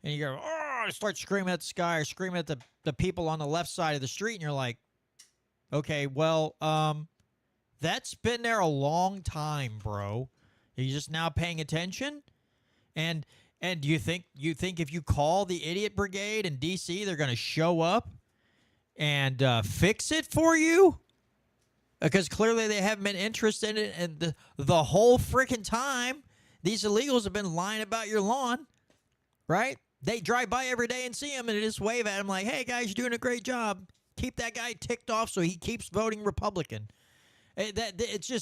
And you go, oh, start screaming at the sky or screaming at the people on the left side of the street, and you're like, okay, well, that's been there a long time, bro. Are you just now paying attention? And do you think if you call the idiot brigade in D.C., they're going to show up and fix it for you? Because clearly they haven't been interested in it, and the whole freaking time these illegals have been lying about your lawn, right? They drive by every day and see him, and they just wave at him like, hey, guys, you're doing a great job. Keep that guy ticked off so he keeps voting Republican. It's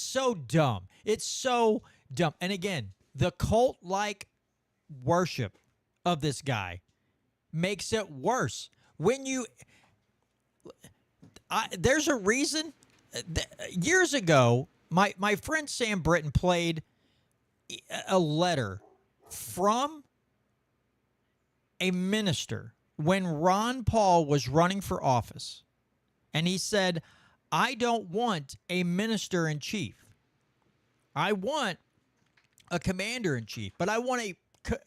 so dumb. It's so dumb. And again, the cult-like worship of this guy makes it worse. There's a reason. Years ago, my friend Sam Britton played a letter from a minister when Ron Paul was running for office, and he said, I don't want a minister-in-chief. I want a commander-in-chief, but I want a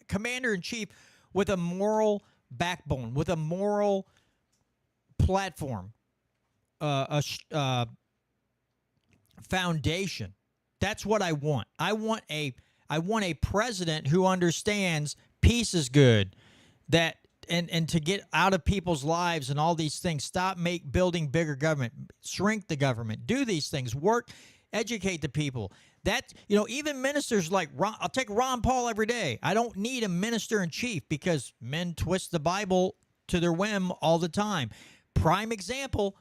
commander-in-chief with a moral backbone, with a moral platform, a foundation. That's what I want. I want a president who understands peace is good, that and to get out of people's lives and all these things. Stop building bigger government, shrink the government, do these things, work, educate the people. That, even ministers like I'll take Ron Paul every day. I don't need a minister in chief because men twist the Bible to their whim all the time. Prime example,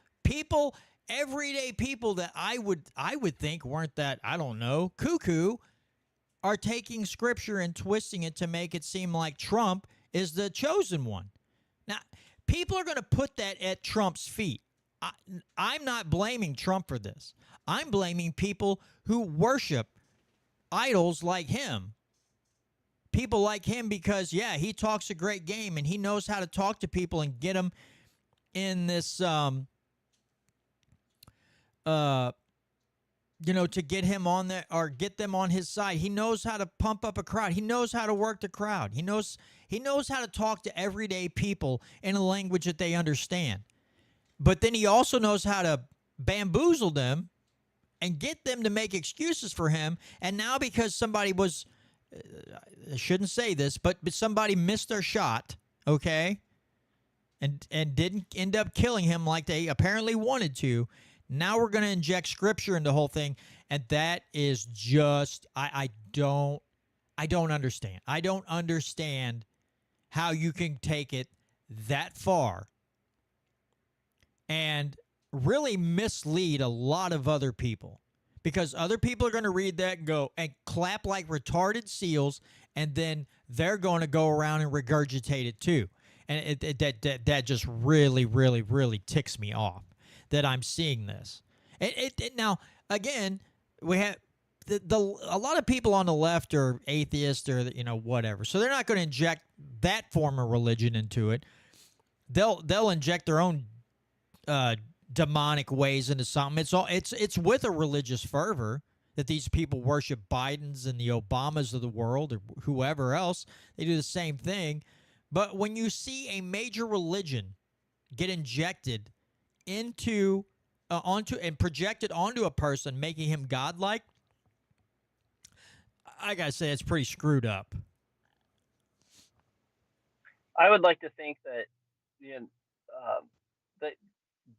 everyday people that I would think weren't that, I don't know, cuckoo, are taking scripture and twisting it to make it seem like Trump is the chosen one. Now, people are going to put that at Trump's feet. I'm not blaming Trump for this. I'm blaming people who worship idols like him. People like him because, yeah, he talks a great game and he knows how to talk to people and get them in this to get him on there or get them on his side. He knows how to pump up a crowd. He knows how to work the crowd. He knows how to talk to everyday people in a language that they understand. But then he also knows how to bamboozle them and get them to make excuses for him. And now because somebody was, I shouldn't say this, but somebody missed their shot, okay, and didn't end up killing him like they apparently wanted to. Now we're going to inject scripture in the whole thing, and that is just I don't understand. I don't understand how you can take it that far and really mislead a lot of other people, because other people are going to read that and go and clap like retarded seals, and then they're going to go around and regurgitate it too. And that just really, really, really ticks me off that I'm seeing this. Now, again, we have a lot of people on the left are atheists or whatever, so they're not going to inject that form of religion into it. They'll inject their own demonic ways into something. It's with a religious fervor that these people worship Bidens and the Obamas of the world or whoever else. They do the same thing. But when you see a major religion get injected onto and projected onto a person, making him godlike, I gotta say it's pretty screwed up. I would like to think that that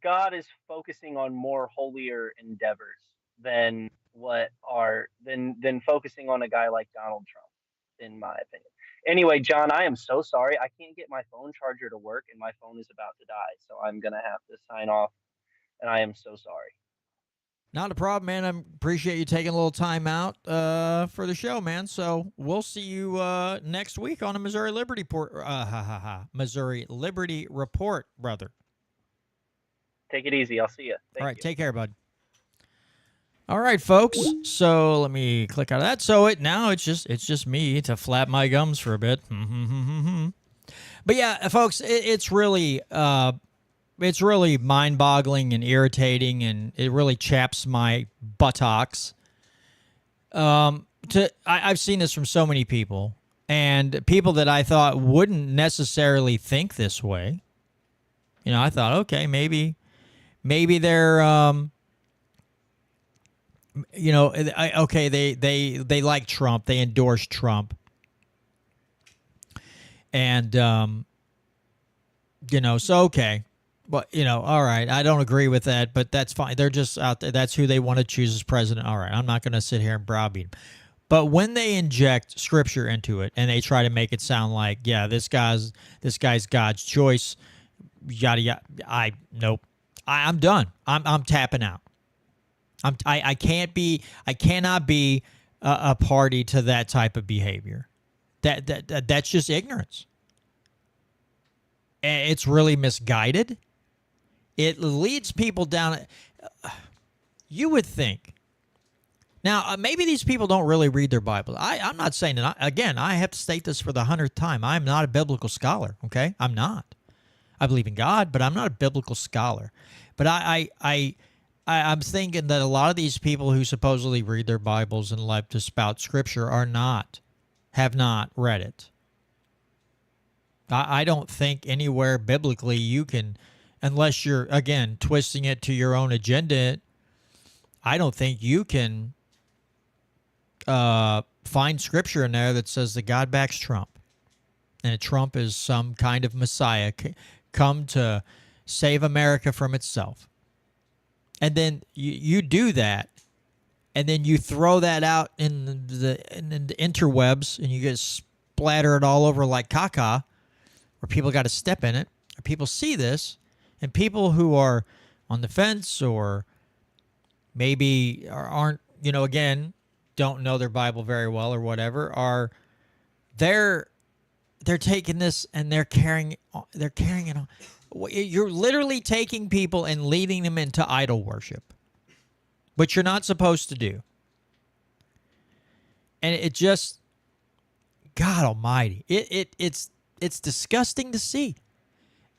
God is focusing on more holier endeavors than than focusing on a guy like Donald Trump, in my opinion. Anyway, John, I am so sorry. I can't get my phone charger to work, and my phone is about to die, so I'm gonna have to sign off. And I am so sorry. Not a problem, man. I appreciate you taking a little time out for the show, man. So we'll see you next week on the Missouri Liberty Missouri Liberty Report, brother. Take it easy. I'll see you. All right, You. take care, bud. All right, folks. So let me click out of that. So it's just me to flap my gums for a bit. But yeah, folks, it's really mind-boggling and irritating, and it really chaps my buttocks. I've seen this from so many people, and people that I thought wouldn't necessarily think this way. I thought, okay, maybe they're they like Trump, they endorse Trump, and so okay. But, all right, I don't agree with that, but that's fine. They're just out there. That's who they want to choose as president. All right, I'm not going to sit here and browbeat them. But when they inject scripture into it and they try to make it sound like, yeah, this guy's God's choice, yada yada, nope. I'm done. I'm tapping out. I cannot be a party to that type of behavior. That's just ignorance. It's really misguided. It leads people down. You would think. Now, maybe these people don't really read their Bible. I'm not saying that. Again, I have to state this for the 100th time. I'm not a biblical scholar, okay? I'm not. I believe in God, but I'm not a biblical scholar. But I'm thinking that a lot of these people who supposedly read their Bibles and like to spout Scripture have not read it. I don't think anywhere biblically you can, unless you're, again, twisting it to your own agenda, I don't think you can find scripture in there that says that God backs Trump. And that Trump is some kind of Messiah come to save America from itself. And then you do that, and then you throw that out in the interwebs, and you get splattered all over like caca, where people got to step in it, or people see this, and people who are on the fence or maybe aren't, again, don't know their Bible very well or whatever, they're taking this and they're carrying it on. You're literally taking people and leading them into idol worship, which you're not supposed to do. And it just, God Almighty, it's disgusting to see.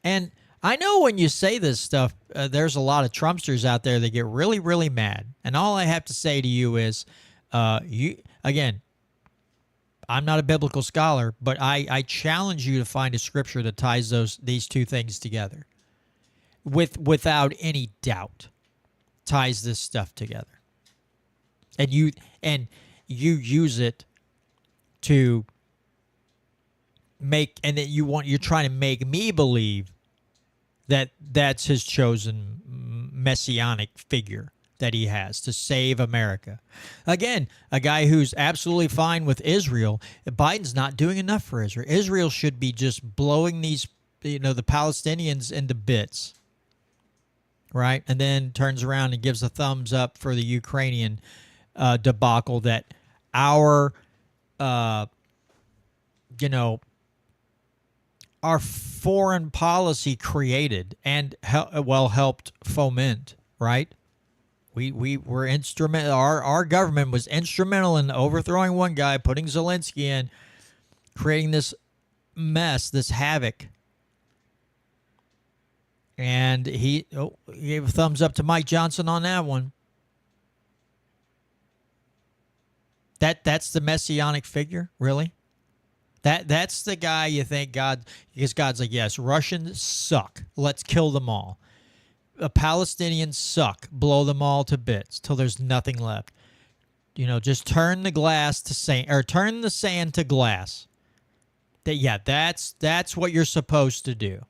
And I know when you say this stuff, there's a lot of Trumpsters out there that get really, really mad. And all I have to say to you is, you again, I'm not a biblical scholar, but I challenge you to find a scripture that ties these two things together, without any doubt, ties this stuff together, and you use it to make, and that you're trying to make me believe that that's his chosen messianic figure that he has to save America. Again, a guy who's absolutely fine with Israel. Biden's not doing enough for Israel. Israel should be just blowing the Palestinians into bits, right? And then turns around and gives a thumbs up for the Ukrainian debacle that our foreign policy created and helped foment, right? We were instrumental. Our government was instrumental in overthrowing one guy, putting Zelensky in, creating this mess, this havoc. And he gave a thumbs up to Mike Johnson on that one. That's the messianic figure, really? That's the guy you think God, because God's like, yes, Russians suck. Let's kill them all. Palestinians suck. Blow them all to bits till there's nothing left. Just turn the glass to sand, or turn the sand to glass. That's what you're supposed to do.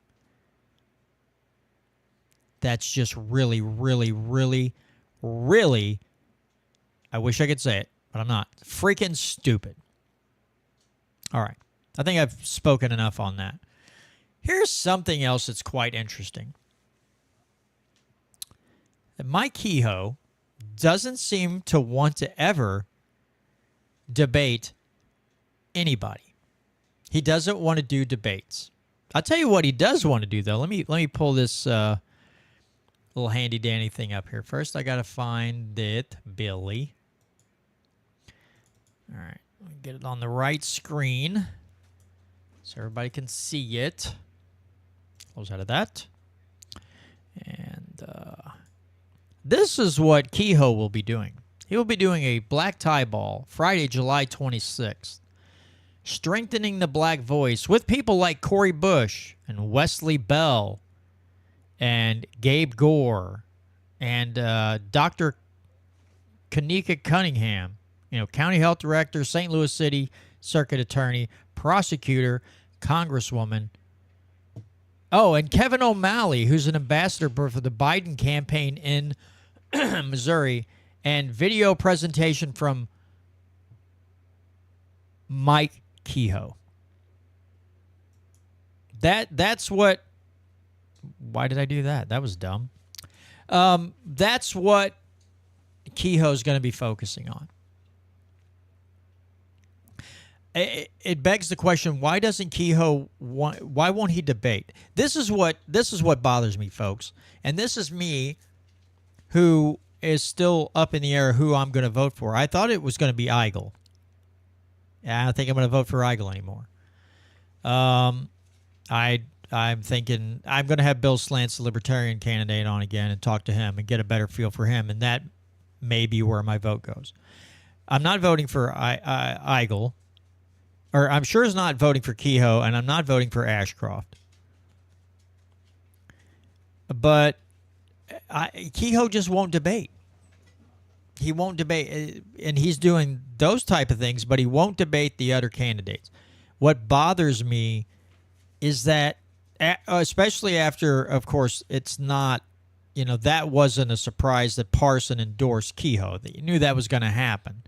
That's just really, really, really, really, I wish I could say it, but I'm not. Freaking stupid. All right. I think I've spoken enough on that. Here's something else that's quite interesting. Mike Kehoe doesn't seem to want to ever debate anybody. He doesn't want to do debates. I'll tell you what he does want to do, though. Let me pull this little handy dandy thing up here. First, I got to find it, Billy. All right. Let me get it on the right screen so everybody can see it. Close out of that. And this is what Kehoe will be doing. He will be doing a black tie ball Friday, July 26th, strengthening the black voice with people like Cori Bush and Wesley Bell and Gabe Gore and Dr. Kanika Cunningham, County Health Director, St. Louis City Circuit Attorney, Prosecutor, Congresswoman. Oh, and Kevin O'Malley, who's an ambassador for the Biden campaign in Missouri, and video presentation from Mike Kehoe. That's what... Why did I do that? That was dumb. That's what Kehoe's going to be focusing on. It begs the question: why doesn't Kehoe why won't he debate? This is what bothers me, folks, and this is me, who is still up in the air who I'm going to vote for. I thought it was going to be Eigel. I don't think I'm going to vote for Eigel anymore. I'm thinking I'm going to have Bill Slants, the Libertarian candidate, on again and talk to him and get a better feel for him, and that may be where my vote goes. I'm not voting for Eigel. Or I'm sure is not voting for Kehoe, and I'm not voting for Ashcroft. But Kehoe just won't debate. He won't debate, and he's doing those type of things, but he won't debate the other candidates. What bothers me is that, especially after, of course, it's not, that wasn't a surprise that Parson endorsed Kehoe. You knew that was going to happen.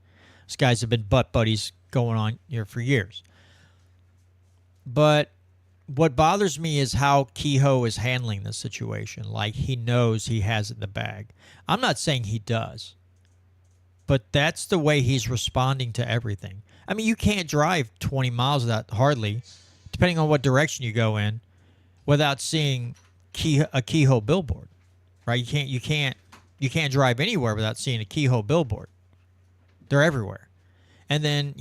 These guys have been butt buddies going on here for years. But what bothers me is how Kehoe is handling the situation. Like he knows he has it in the bag. I'm not saying he does, but that's the way he's responding to everything. I mean, you can't drive 20 miles without, hardly, depending on what direction you go in, without seeing a Kehoe billboard, right? You can't drive anywhere without seeing a Kehoe billboard. They're everywhere. And then,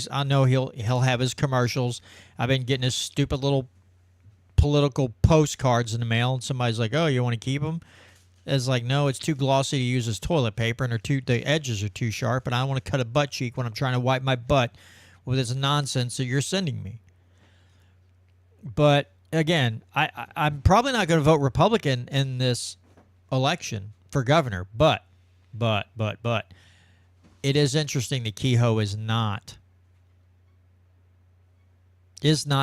I know he'll have his commercials. I've been getting his stupid little political postcards in the mail, and somebody's like, "Oh, you want to keep them?" It's like, no, it's too glossy to use as toilet paper, and the edges are too sharp, and I don't want to cut a butt cheek when I'm trying to wipe my butt with this nonsense that you're sending me. But again, I'm probably not going to vote Republican in this election for governor, but it is interesting that Kehoe is not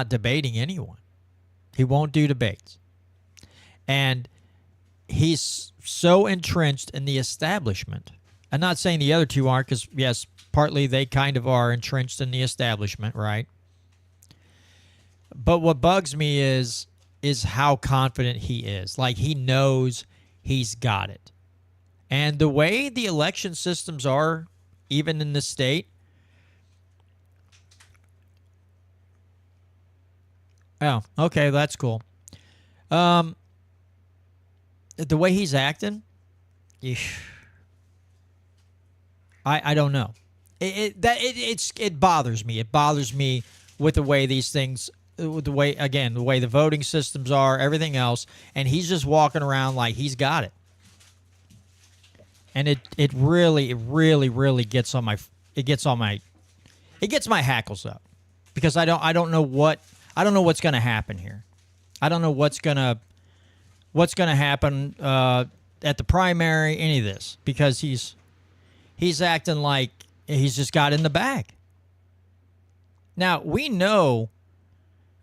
debating anyone. He won't do debates. And he's so entrenched in the establishment. I'm not saying the other two aren't, because, yes, partly they kind of are entrenched in the establishment, right? But what bugs me is how confident he is. Like, he knows he's got it. And the way the election systems are, even in the state, oh, okay, that's cool. The way he's acting, I don't know. It bothers me. It bothers me with the way these things, the way the voting systems are, everything else, and he's just walking around like he's got it. And it really gets on my hackles up, because I don't know what's going to happen here. I don't know what's going to happen at the primary, any of this, because he's acting like he's just got in the bag. Now, we know.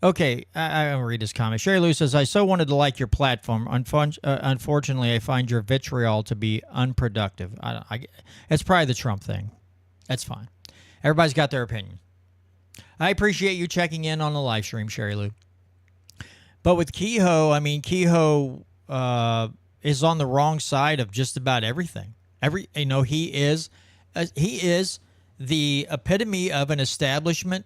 Okay, I'll read this comment. Sherry Lou says, I so wanted to like your platform. Unfortunately, I find your vitriol to be unproductive. It's probably the Trump thing. That's fine. Everybody's got their opinion. I appreciate you checking in on the live stream, Sherry Lou. But with Kehoe, I mean, Kehoe is on the wrong side of just about everything. He is the epitome of an establishment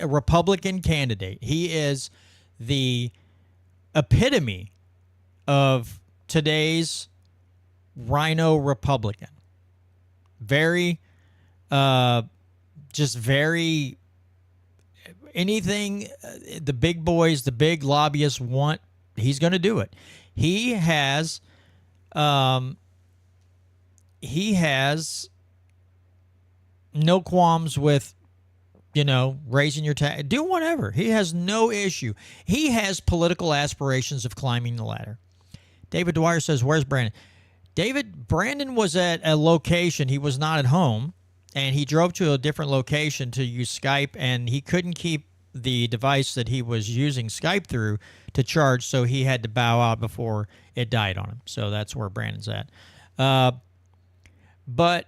Republican candidate. He is the epitome of today's rhino Republican. Very, just very, anything the big boys, the big lobbyists want, he's going to do it. He has no qualms with, raising your tax, do whatever. He has no issue. He has political aspirations of climbing the ladder. David Dwyer says, where's Brandon? Brandon was at a location. He was not at home, and he drove to a different location to use Skype, and he couldn't keep the device that he was using Skype through to charge, so he had to bow out before it died on him. So that's where Brandon's at. But,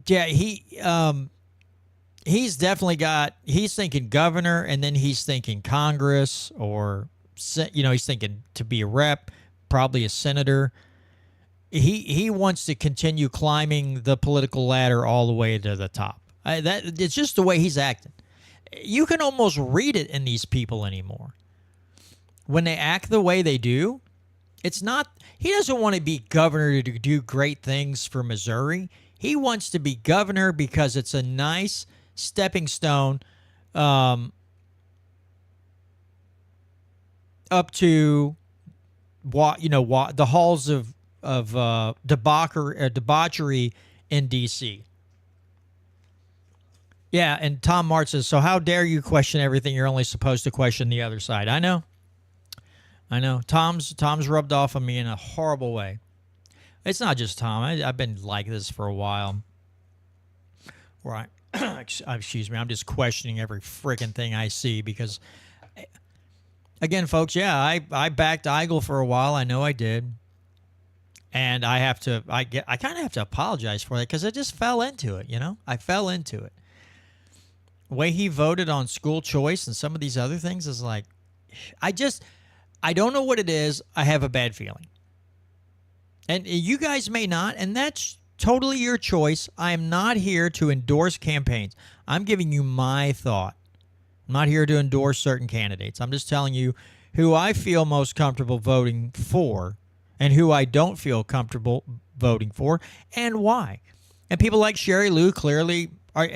yeah, he's definitely he's thinking governor, and then he's thinking Congress, or, he's thinking to be a rep, probably a senator. He wants to continue climbing the political ladder all the way to the top. It's just the way he's acting. You can almost read it in these people anymore. When they act the way they do, it's not, he doesn't want to be governor to do great things for Missouri. He wants to be governor because it's a nice stepping stone up to the halls of debauchery in D.C. Yeah, and Tom Mart says, so how dare you question everything? You're only supposed to question the other side. I know. Tom's rubbed off on me in a horrible way. It's not just Tom. I've been like this for a while. Right. Excuse me. I'm just questioning every freaking thing I see because, again, folks, yeah, I backed Eigel for a while. I know I did. And I kind of have to apologize for that because I just fell into it, I fell into it. The way he voted on school choice and some of these other things is like, I don't know what it is. I have a bad feeling. And you guys may not, and that's totally your choice. I am not here to endorse campaigns. I'm giving you my thought. I'm not here to endorse certain candidates. I'm just telling you who I feel most comfortable voting for and who I don't feel comfortable voting for and why. And people like Sherry Lou clearly are...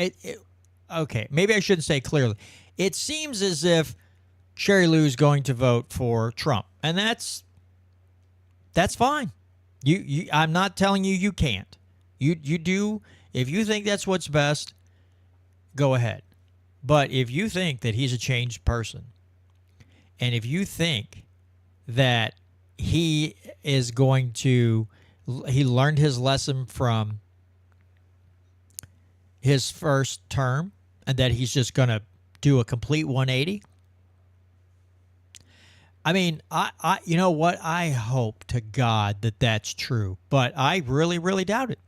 okay, maybe I shouldn't say clearly. It seems as if Sherry Lou's going to vote for Trump, and that's fine. I'm not telling you you can't. You do, if you think that's what's best, go ahead. But if you think that he's a changed person, and if you think that he learned his lesson from his first term and that he's just going to do a complete 180, I mean, I you know what? I hope to God that that's true, but I really, really doubt it.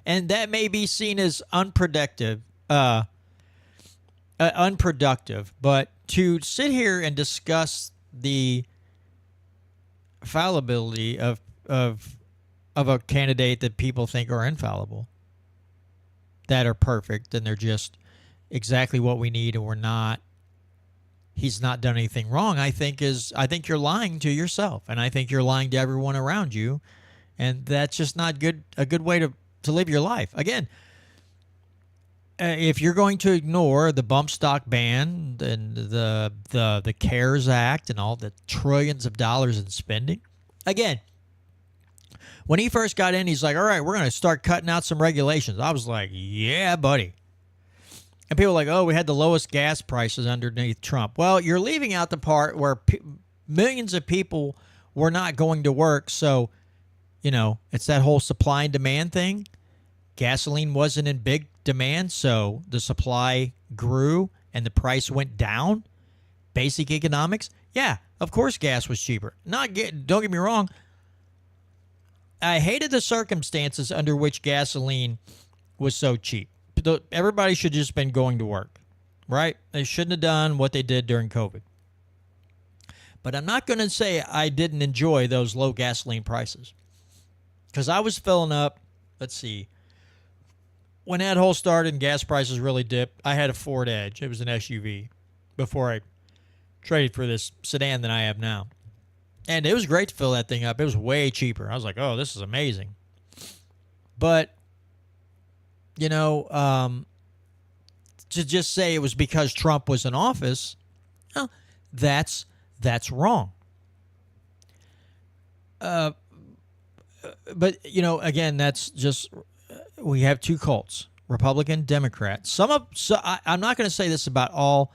And that may be seen as unproductive, but to sit here and discuss the fallibility of a candidate that people think are infallible, that are perfect, and they're just exactly what we need, and we're not. He's not done anything wrong. I think you're lying to yourself, and I think you're lying to everyone around you, and that's just not a good way to live your life. Again, if you're going to ignore the bump stock ban and the CARES Act and all the trillions of dollars in spending, again, when he first got in, he's like, all right, we're going to start cutting out some regulations. I was like, yeah, buddy. And people are like, oh, we had the lowest gas prices underneath Trump. Well, you're leaving out the part where millions of people were not going to work. So, it's that whole supply and demand thing. Gasoline wasn't in big demand, so the supply grew and the price went down. Basic economics. Yeah, of course gas was cheaper. Don't get me wrong. I hated the circumstances under which gasoline was so cheap. Everybody should just been going to work, right? They shouldn't have done what they did during COVID. But I'm not going to say I didn't enjoy those low gasoline prices, because I was filling up. Let's see. When that whole started and gas prices really dipped, I had a Ford Edge. It was an SUV before I traded for this sedan that I have now. And it was great to fill that thing up. It was way cheaper. I was like, oh, this is amazing. But to just say it was because Trump was in office, well, that's wrong. But again, that's just, we have two cults: Republican, Democrat. I'm not going to say this about all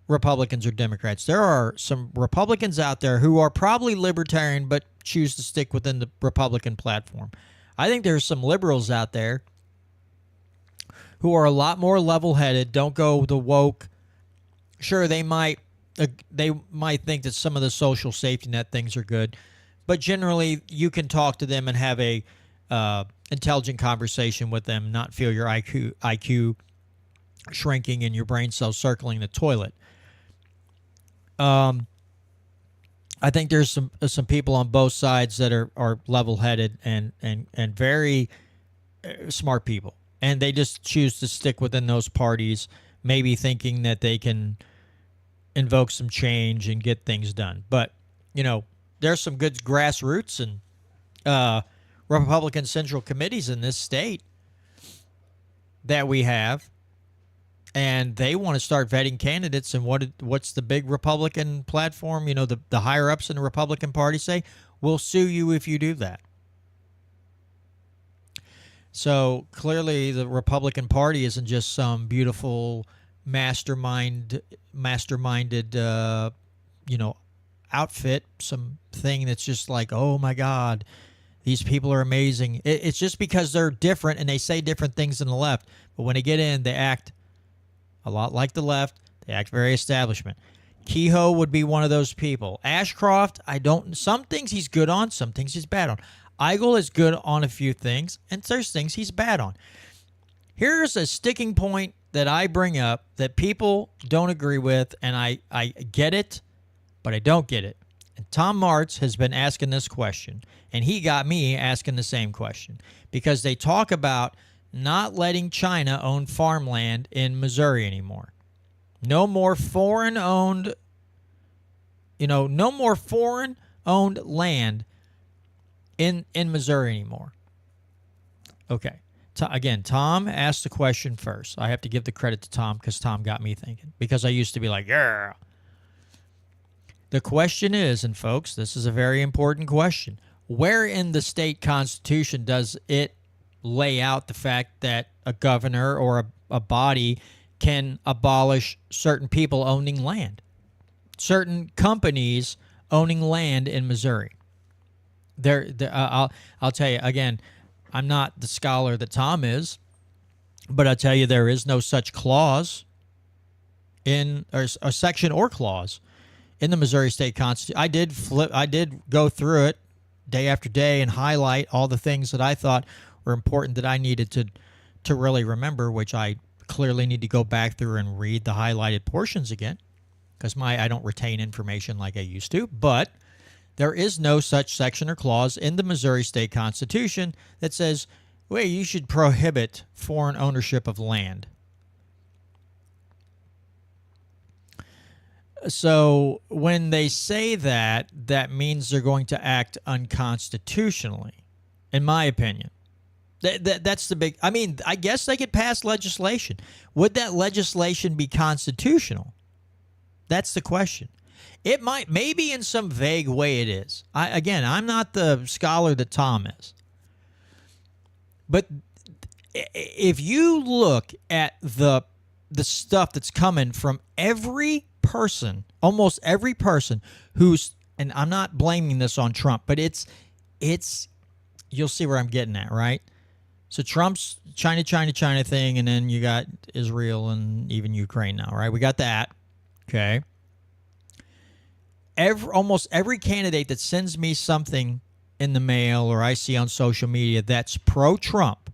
Republicans or Democrats. There are some Republicans out there who are probably libertarian but choose to stick within the Republican platform. I think there's some liberals out there who are a lot more level-headed, don't go the woke. Sure, they might think that some of the social safety net things are good, but generally you can talk to them and have a intelligent conversation with them, not feel your IQ shrinking and your brain cells circling the toilet. I think there's some people on both sides that are level-headed and very smart people. And they just choose to stick within those parties, maybe thinking that they can invoke some change and get things done. But, there's some good grassroots and Republican central committees in this state that we have. And they want to start vetting candidates. And what's the big Republican platform? The higher-ups in the Republican Party say, we'll sue you if you do that. So clearly the Republican Party isn't just some beautiful masterminded, outfit, some thing that's just like, oh my God, these people are amazing. It's just because they're different and they say different things than the left. But when they get in, they act a lot like the left. They act very establishment. Kehoe would be one of those people. Ashcroft, some things he's good on, some things he's bad on. Eigel is good on a few things, and there's things he's bad on. Here's a sticking point that I bring up that people don't agree with, and I get it, but I don't get it. And Tom Martz has been asking this question, and he got me asking the same question, because they talk about not letting China own farmland in Missouri anymore. No more foreign-owned land in Missouri anymore. Okay. Again, Tom asked the question first. I have to give the credit to Tom because Tom got me thinking. Because I used to be like, yeah. The question is, and folks, this is a very important question, where in the state constitution does it lay out the fact that a governor or a body can abolish certain people owning land, certain companies owning land in Missouri? I'll tell you again, I'm not the scholar that Tom is, but I'll tell you there is no such clause in or a section or clause in the Missouri State Constitution. I did go through it day after day and highlight all the things that I thought were important that I needed to really remember, which I clearly need to go back through and read the highlighted portions again, because I don't retain information like I used to. But there is no such section or clause in the Missouri State Constitution that says, well, you should prohibit foreign ownership of land. So when they say that, that means they're going to act unconstitutionally, in my opinion. That's the big... I mean, I guess they could pass legislation. Would that legislation be constitutional? That's the question. It might, maybe in some vague way it is. I'm not the scholar that Tom is. But if you look at the stuff that's coming from every person, almost every person who's, and I'm not blaming this on Trump, but it's you'll see where I'm getting at, right? So Trump's China thing, and then you got Israel and even Ukraine now, right? We got that, okay? Almost every candidate that sends me something in the mail or I see on social media that's pro-Trump,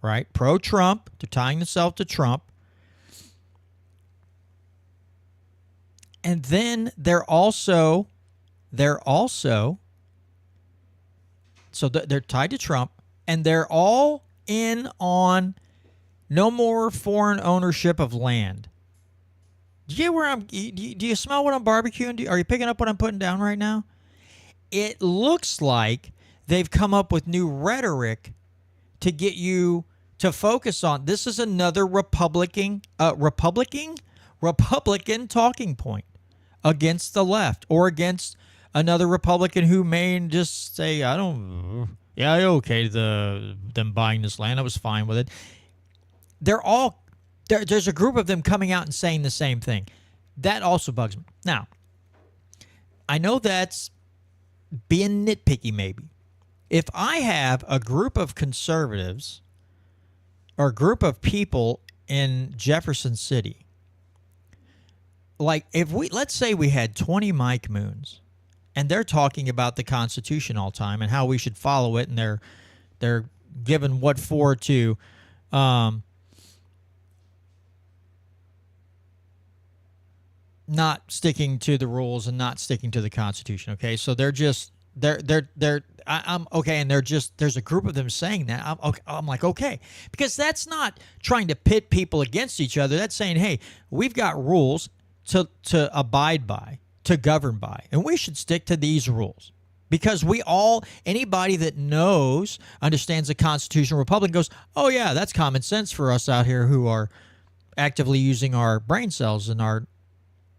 right? Pro-Trump, they're tying themselves to Trump. And then they're also so they're tied to Trump, and they're all in on no more foreign ownership of land. Do you get where do you smell what I'm barbecuing? Are you picking up what I'm putting down right now? It looks like they've come up with new rhetoric to get you to focus on. This is another Republican talking point against the left, or against another Republican who may just say, I okay them buying this land. I was fine with it. There's a group of them coming out and saying the same thing. That also bugs me. Now, I know that's being nitpicky maybe. If I have a group of conservatives or a group of people in Jefferson City, like let's say we had 20 Mike Moons, and they're talking about the Constitution all the time and how we should follow it, and they're given what for to not sticking to the rules and not sticking to the Constitution. Okay, so they're I'm okay, and there's a group of them saying that. I'm like, okay, because that's not trying to pit people against each other. That's saying, hey, we've got rules to abide by, to govern by, and we should stick to these rules, because anybody that understands the Constitutional Republic goes, oh yeah, that's common sense for us out here who are actively using our brain cells and our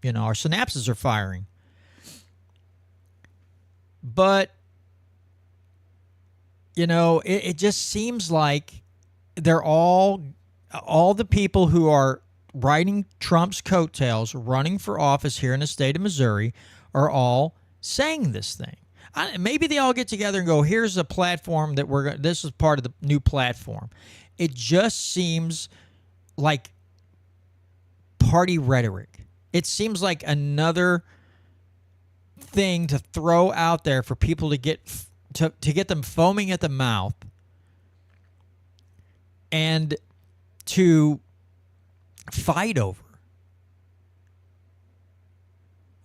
synapses are firing. But it just seems like they're all the people who are riding Trump's coattails, running for office here in the state of Missouri, are all saying this thing. Maybe they all get together and go, here's a platform that this is part of the new platform. It just seems like party rhetoric. It seems like another thing to throw out there for people to get them foaming at the mouth and to fight over.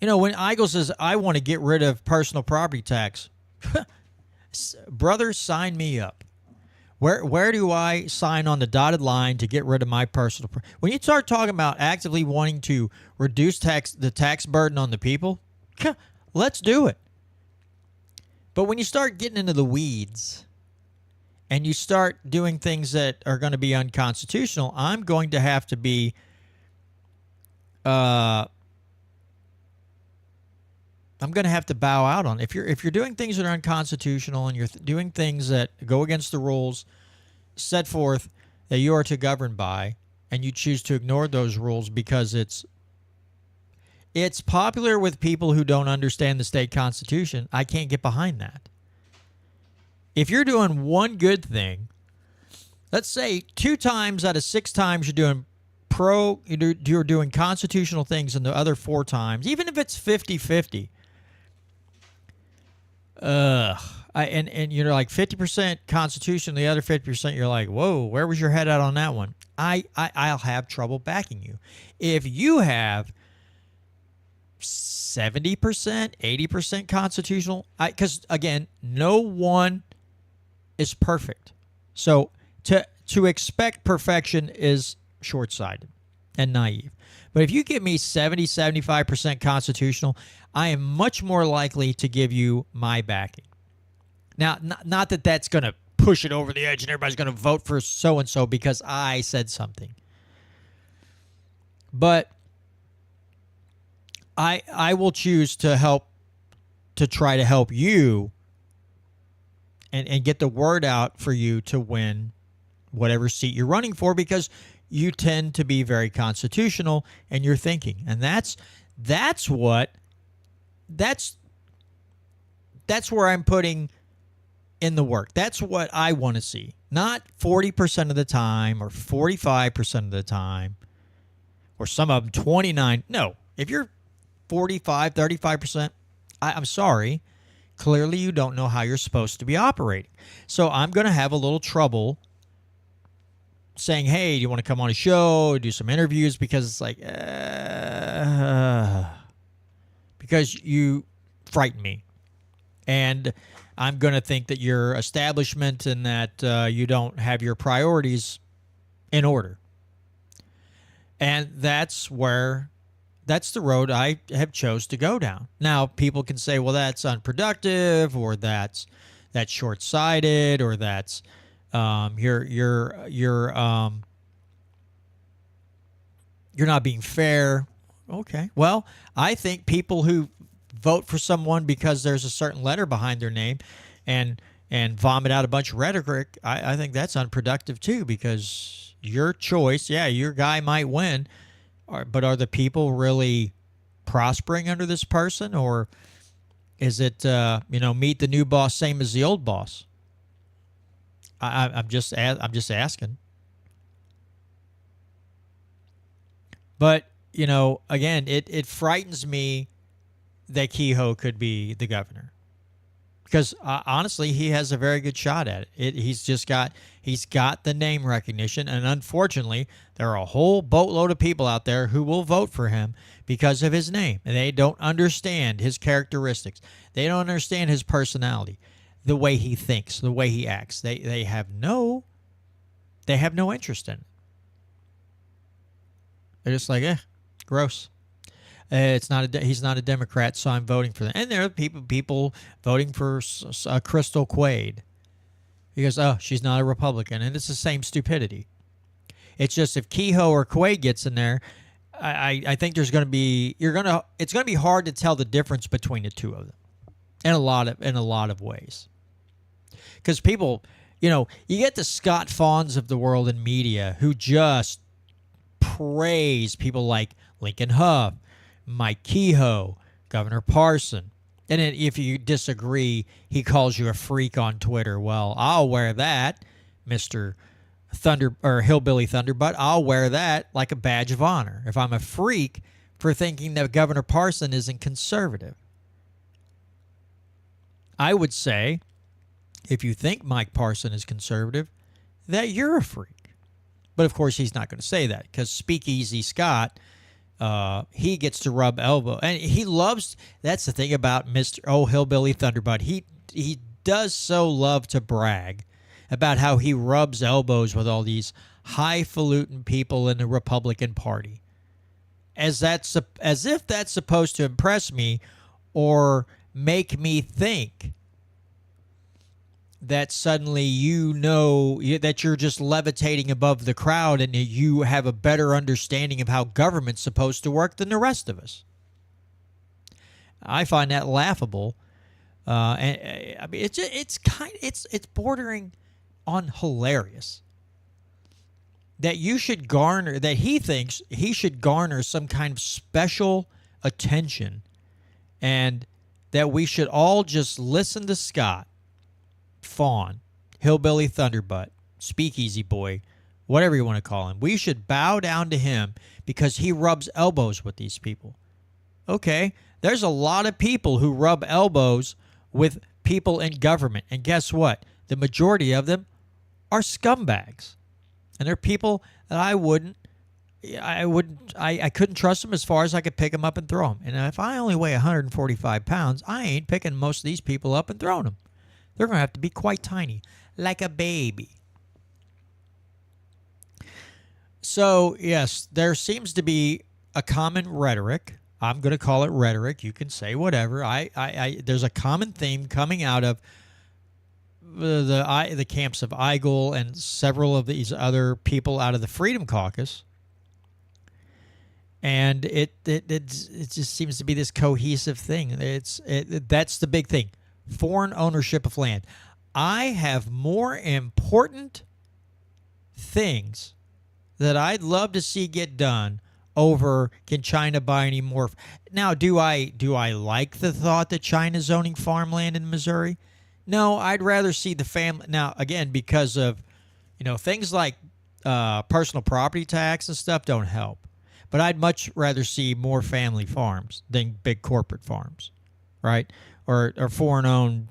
When Eigel says, I want to get rid of personal property tax, brother, sign me up. Where do I sign on the dotted line to get rid of my personal when you start talking about actively wanting to reduce the tax burden on the people, let's do it. But when you start getting into the weeds and you start doing things that are going to be unconstitutional, I'm going to have to be I'm going to have to bow out on. If you're doing things that are unconstitutional and you're doing things that go against the rules set forth that you are to govern by, and you choose to ignore those rules because it's popular with people who don't understand the state constitution, I can't get behind that. If you're doing one good thing, let's say 2 times out of 6 times you're doing constitutional things, and the other 4 times, even if it's 50-50, and you're like 50% constitution, the other 50%, you're like, whoa, where was your head at on that one? I'll have trouble backing you. If you have 70%, 80% constitutional, because again, no one is perfect. So to expect perfection is short-sighted and naive. But if you give me 70, 75% constitutional, I am much more likely to give you my backing. Now, not that that's going to push it over the edge and everybody's going to vote for so-and-so because I said something. But I will choose to try to help you and get the word out for you to win whatever seat you're running for, because you tend to be very constitutional in your thinking. And that's where I'm putting in the work. That's what I want to see. Not 40% of the time or 45% of the time or some of them 29. No, if you're 45, 35%, I'm sorry. Clearly you don't know how you're supposed to be operating. So I'm going to have a little trouble saying, hey, do you want to come on a show, do some interviews? Because it's like, because you frighten me. And I'm going to think that you're establishment and that you don't have your priorities in order. And that's the road I have chose to go down. Now, people can say, well, that's unproductive, or that's short-sighted, or that's you're not being fair. Okay. Well, I think people who vote for someone because there's a certain letter behind their name and vomit out a bunch of rhetoric, I think that's unproductive too, because your choice, yeah, your guy might win, but are the people really prospering under this person, or is it meet the new boss same as the old boss? I'm just asking. But again, it frightens me that Kehoe could be the governor, because honestly, he has a very good shot at it. He's got the name recognition, and unfortunately, there are a whole boatload of people out there who will vote for him because of his name, and they don't understand his characteristics. They don't understand his personality, the way he thinks, the way he acts. They have no interest in it. They're just like, gross. He's not a Democrat, so I'm voting for them. And there are people voting for Crystal Quaid because, she's not a Republican, and it's the same stupidity. It's just if Kehoe or Quaid gets in there, I think it's going to be hard to tell the difference between the two of them in a lot of ways. Because people, you get the Scott Fawns of the world in media who just praise people like Lincoln Huff, Mike Kehoe, Governor Parson. And then if you disagree, he calls you a freak on Twitter. Well, I'll wear that, Mr. Hillbilly Thunderbutt. I'll wear that like a badge of honor if I'm a freak for thinking that Governor Parson isn't conservative. I would say, if you think Mike Parson is conservative, that you're a freak. But of course, he's not going to say that, because Speakeasy Scott, he gets to rub elbow, and he loves. That's the thing about Mr. Hillbilly Thunderbutt. He does so love to brag about how he rubs elbows with all these highfalutin people in the Republican Party, as if that's supposed to impress me or make me think that suddenly that you're just levitating above the crowd and you have a better understanding of how government's supposed to work than the rest of us. I find that laughable. And I mean, it's bordering on hilarious that he thinks he should garner some kind of special attention, and that we should all just listen to Scott, Fawn, Hillbilly Thunderbutt, Speakeasy Boy, whatever you want to call him. We should bow down to him because he rubs elbows with these people. Okay, there's a lot of people who rub elbows with people in government, and guess what? The majority of them are scumbags, and they're people that I couldn't trust them as far as I could pick them up and throw them. And if I only weigh 145 pounds, I ain't picking most of these people up and throwing them. They're going to have to be quite tiny, like a baby. So, yes, there seems to be a common rhetoric. I'm going to call it rhetoric. You can say whatever. There's a common theme coming out of the camps of Eigel and several of these other people out of the Freedom Caucus. And it just seems to be this cohesive thing. That's the big thing. Foreign ownership of land. I have more important things that I'd love to see get done over can China buy any more. Now, do I like the thought that China's owning farmland in Missouri? No, I'd rather see the family. Now, again, because of things like personal property tax and stuff don't help. But I'd much rather see more family farms than big corporate farms, right? Or foreign-owned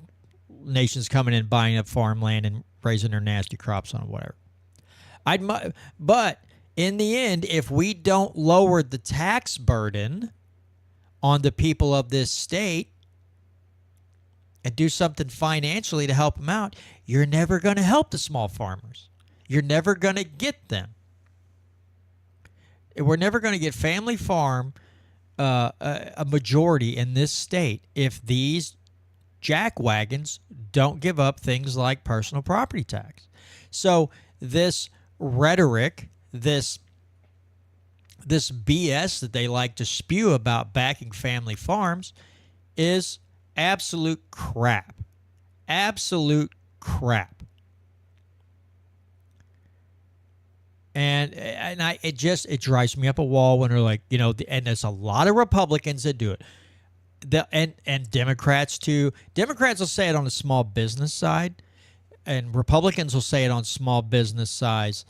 nations coming in, buying up farmland and raising their nasty crops on it, whatever. But in the end, if we don't lower the tax burden on the people of this state and do something financially to help them out, you're never going to help the small farmers. You're never going to get them. We're never going to get family farm a majority in this state if these jackwagons don't give up things like personal property tax. So this rhetoric, this BS that they like to spew about backing family farms is absolute crap. Absolute crap. And it drives me up a wall when they're like, and there's a lot of Republicans that do it. And Democrats too. Democrats will say it on the small business side, and Republicans will say it on small business side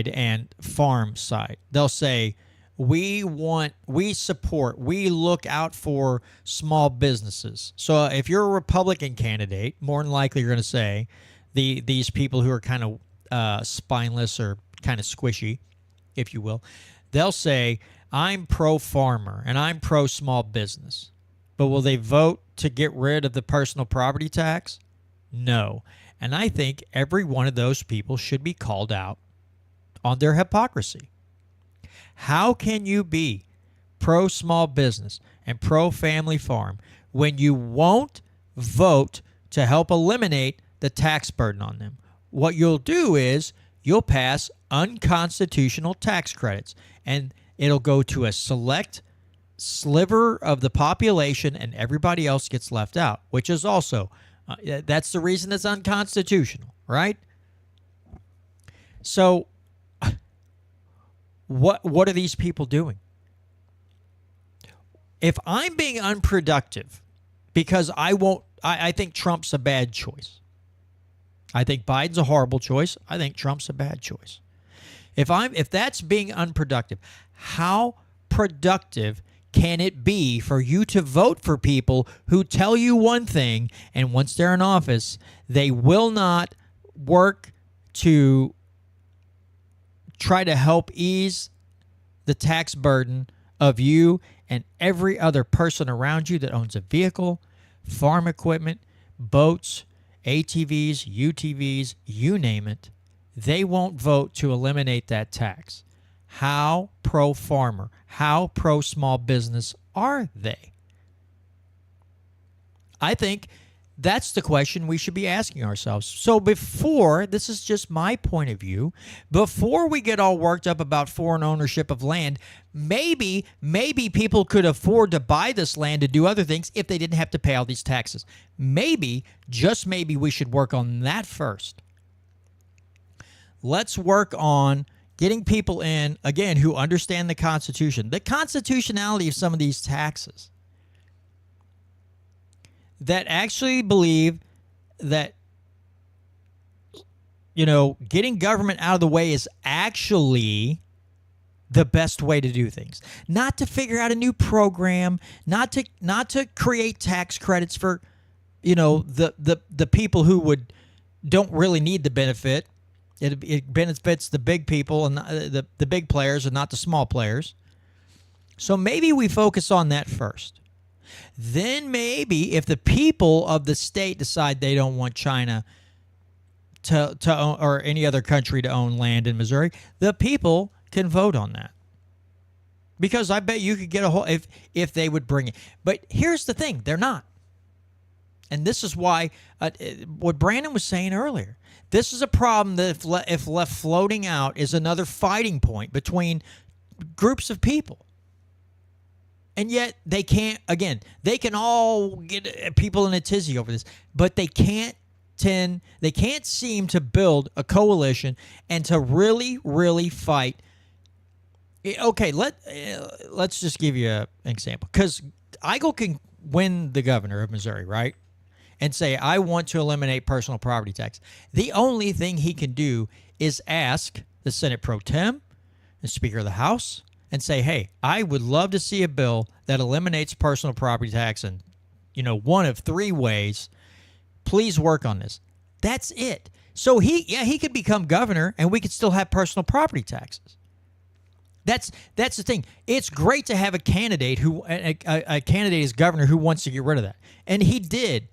and farm side. They'll say, we support, we look out for small businesses. So if you're a Republican candidate, more than likely you're going to say these people who are kind of spineless or kind of squishy, if you will, they'll say, I'm pro-farmer and I'm pro-small business. But will they vote to get rid of the personal property tax? No. And I think every one of those people should be called out on their hypocrisy. How can you be pro-small business and pro-family farm when you won't vote to help eliminate the tax burden on them? What you'll do is you'll pass unconstitutional tax credits, and it'll go to a select sliver of the population, and everybody else gets left out, which is also, that's the reason it's unconstitutional, right? So what are these people doing? If I'm being unproductive because I think Trump's a bad choice. I think Biden's a horrible choice. I think Trump's a bad choice. If that's being unproductive, how productive can it be for you to vote for people who tell you one thing, and once they're in office, they will not work to try to help ease the tax burden of you and every other person around you that owns a vehicle, farm equipment, boats, ATVs, UTVs, you name it. They won't vote to eliminate that tax. How pro-farmer, how pro-small business are they? I think That's the question we should be asking ourselves. So before, this is just my point of view, before we get all worked up about foreign ownership of land, maybe people could afford to buy this land to do other things if they didn't have to pay all these taxes. Maybe, just maybe, we should work on that first. Let's work on getting people in, again, who understand the Constitution, the constitutionality of some of these taxes, that actually believe that, getting government out of the way is actually the best way to do things. Not to figure out a new program, not to create tax credits for, the people who don't really need the benefit. It benefits the big people and the big players and not the small players. So maybe we focus on that first. Then maybe if the people of the state decide they don't want China to own, or any other country to own land in Missouri, the people can vote on that. Because I bet you could get a whole, if they would bring it. But here's the thing, they're not. And this is why, what Brandon was saying earlier, this is a problem that if left floating out is another fighting point between groups of people. And yet they can't, again, they can all get people in a tizzy over this, but they can't seem to build a coalition and to really, really fight. Okay, let's just give you an example. Because Eigel can win the governor of Missouri, right? And say, I want to eliminate personal property tax. The only thing he can do is ask the Senate pro tem, the Speaker of the House, and say, hey, I would love to see a bill that eliminates personal property tax in, one of three ways. Please work on this. That's it. So he could become governor and we could still have personal property taxes. That's the thing. It's great to have a candidate a candidate as governor who wants to get rid of that. And he did.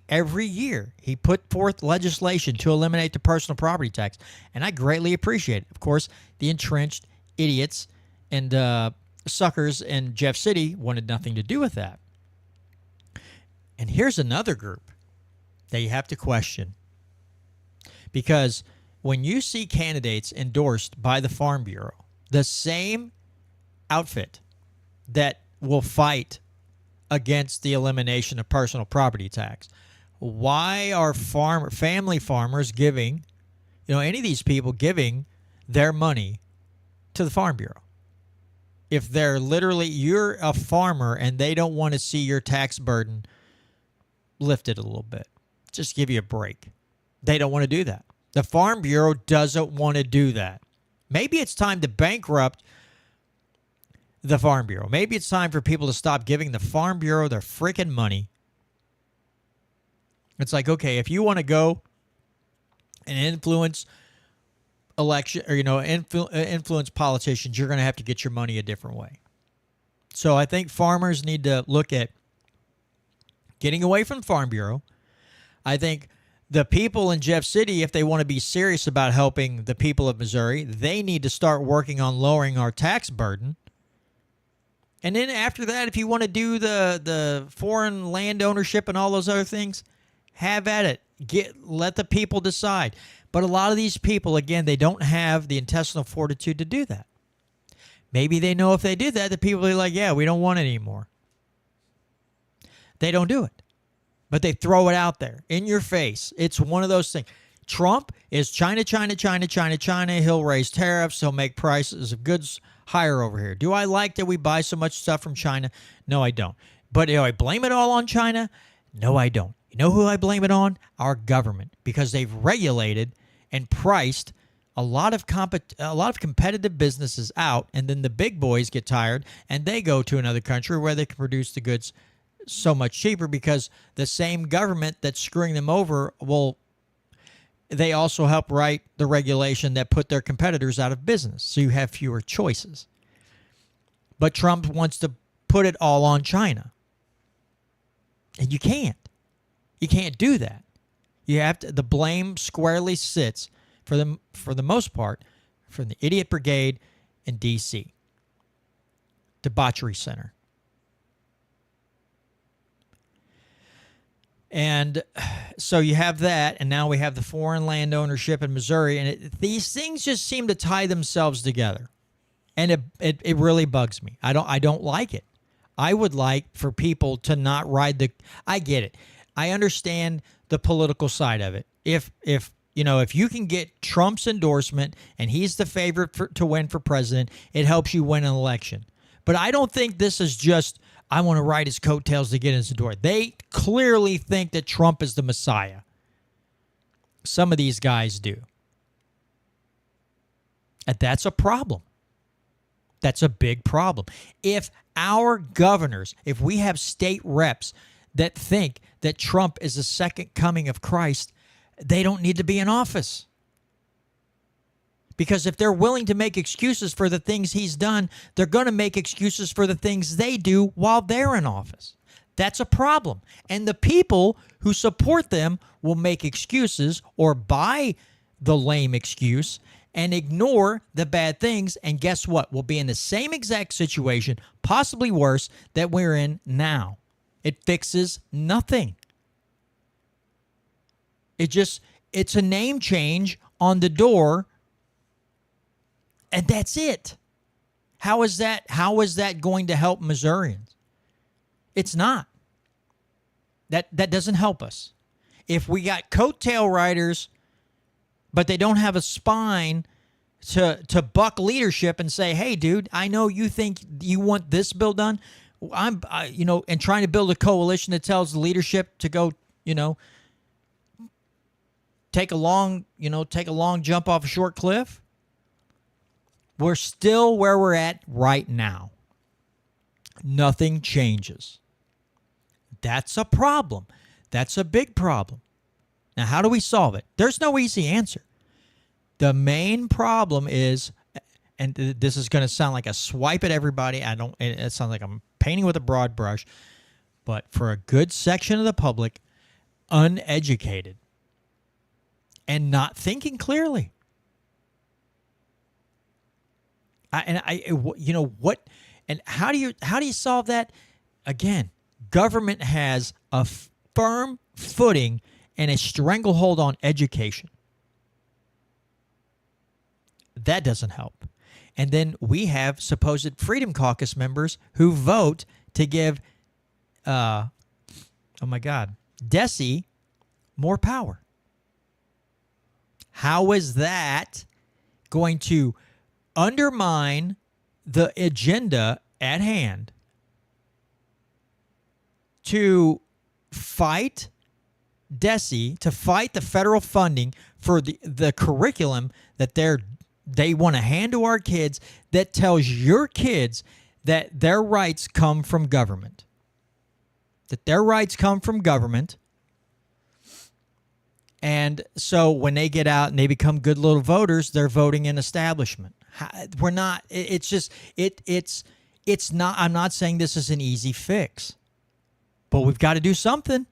Every year he put forth legislation to eliminate the personal property tax. And I greatly appreciate it. Of course, the entrenched idiots and suckers in Jeff City wanted nothing to do with that. And here's another group that you have to question. Because when you see candidates endorsed by the Farm Bureau, the same outfit that will fight against the elimination of personal property tax, why are family farmers giving, any of these people giving their money to the Farm Bureau? If they're you're a farmer and they don't want to see your tax burden lifted a little bit, just give you a break. They don't want to do that. The Farm Bureau doesn't want to do that. Maybe it's time to bankrupt the Farm Bureau. Maybe it's time for people to stop giving the Farm Bureau their freaking money. It's like, okay, if you want to go and influence election or influence politicians, you're going to have to get your money a different way. So I think farmers need to look at getting away from the Farm Bureau. I think the people in Jeff City, if they want to be serious about helping the people of Missouri, they need to start working on lowering our tax burden. And then after that, if you want to do the foreign land ownership and all those other things, have at it. Let the people decide. But a lot of these people, again, they don't have the intestinal fortitude to do that. Maybe they know if they did that, the people will be like, yeah, we don't want it anymore. They don't do it. But they throw it out there in your face. It's one of those things. Trump is China, China, China, China, China. He'll raise tariffs. He'll make prices of goods higher over here. Do I like that we buy so much stuff from China? No, I don't. But do I blame it all on China? No, I don't. You know who I blame it on? Our government, because they've regulated and priced a lot of competitive businesses out, and then the big boys get tired and they go to another country where they can produce the goods so much cheaper, because the same government that's screwing them over they also help write the regulation that put their competitors out of business, so you have fewer choices. But Trump wants to put it all on China, and you can't. You can't do that. You have to. The blame squarely sits for the most part from the idiot brigade in D.C. Debauchery Center. And so you have that, and now we have the foreign land ownership in Missouri, and these things just seem to tie themselves together, and it really bugs me. I don't like it. I would like for people to not ride the. I get it. I understand the political side of it. If you can get Trump's endorsement and he's the favorite to win for president, it helps you win an election. But I don't think this is just, I want to ride his coattails to get into the door. They clearly think that Trump is the Messiah. Some of these guys do. And that's a problem. That's a big problem. If our governors, if we have state reps that think that Trump is the second coming of Christ, they don't need to be in office. Because if they're willing to make excuses for the things he's done, they're going to make excuses for the things they do while they're in office. That's a problem. And the people who support them will make excuses or buy the lame excuse and ignore the bad things. And guess what? We'll be in the same exact situation, possibly worse, that we're in now. It fixes nothing. It's a name change on the door, and that's it. How is that going to help Missourians? It's not. That doesn't help us. If we got coattail riders, but they don't have a spine to buck leadership and say, "Hey, dude, I know you think you want this bill done. And trying to build a coalition that tells the leadership to go, take a long jump off a short cliff." We're still where we're at right now. Nothing changes. That's a problem. That's a big problem. Now, how do we solve it? There's no easy answer. The main problem is, and this is going to sound like a swipe at everybody. It sounds like I'm painting with a broad brush, but for a good section of the public, uneducated and not thinking clearly. And how do you solve that? Again, government has a firm footing and a stranglehold on education. That doesn't help. And then we have supposed Freedom Caucus members who vote to give, Desi more power. How is that going to undermine the agenda at hand to fight Desi, to fight the federal funding for the curriculum that they want to hand to our kids that tells your kids that their rights come from government? That their rights come from government. And so when they get out and they become good little voters, they're voting in establishment. We're not, it's not, I'm not saying this is an easy fix, but we've got to do something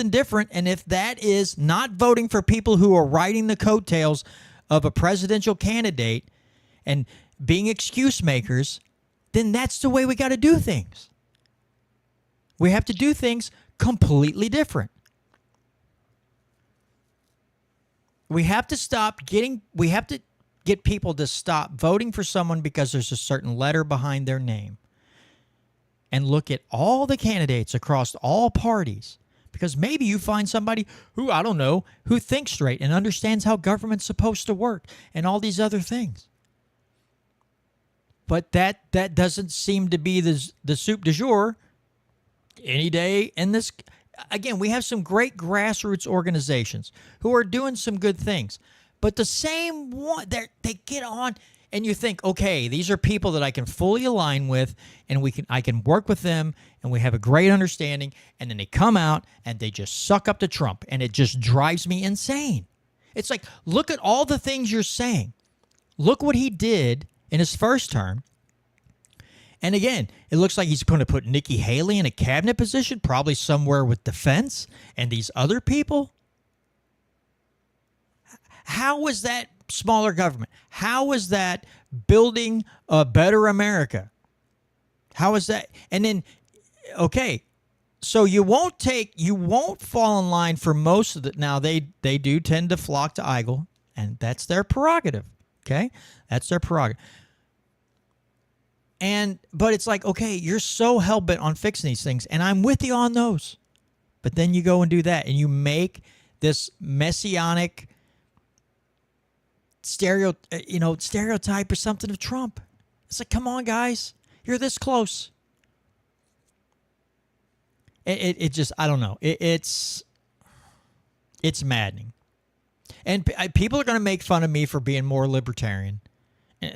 different. And if that is not voting for people who are riding the coattails of a presidential candidate and being excuse makers, then that's the way we got to do things. We have to do things completely different. We have to get people to stop voting for someone because there's a certain letter behind their name and look at all the candidates across all parties, because maybe you find somebody who, I don't know, who thinks straight and understands how government's supposed to work and all these other things. But that doesn't seem to be the soup du jour any day in this. Again, we have some great grassroots organizations who are doing some good things. But the same one, they get on, and you think, okay, these are people that I can fully align with, and I can work with them, and we have a great understanding. And then they come out and they just suck up to Trump, and it just drives me insane. It's like, look at all the things you're saying. Look what he did in his first term. And again, it looks like he's going to put Nikki Haley in a cabinet position, probably somewhere with defense and these other people. How is that smaller government? How is that building a better America? How is that? And then, okay, So you won't fall in line for most of the. Now they do tend to flock to Eigel, and that's their prerogative. Okay, that's their prerogative. But it's like, okay, you're so hell bent on fixing these things, and I'm with you on those. But then you go and do that, and you make this messianic stereotype or something of Trump. It's like, come on, guys, you're this close. It just, I don't know. It's maddening. And people are going to make fun of me for being more libertarian.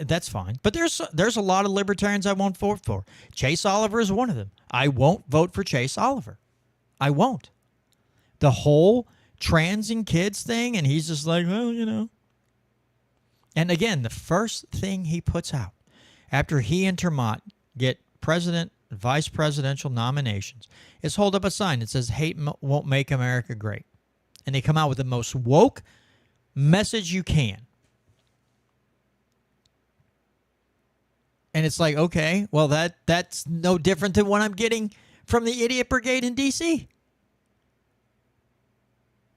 That's fine. But there's a lot of libertarians I won't vote for. Chase Oliver is one of them. I won't vote for Chase Oliver. I won't. The whole trans and kids thing, and he's just like, well, you know. And again, the first thing he puts out after he and Termott get president, vice presidential nominations is hold up a sign that says hate won't make America great. And they come out with the most woke message you can. And it's like, okay, well, that's no different than what I'm getting from the idiot brigade in D.C.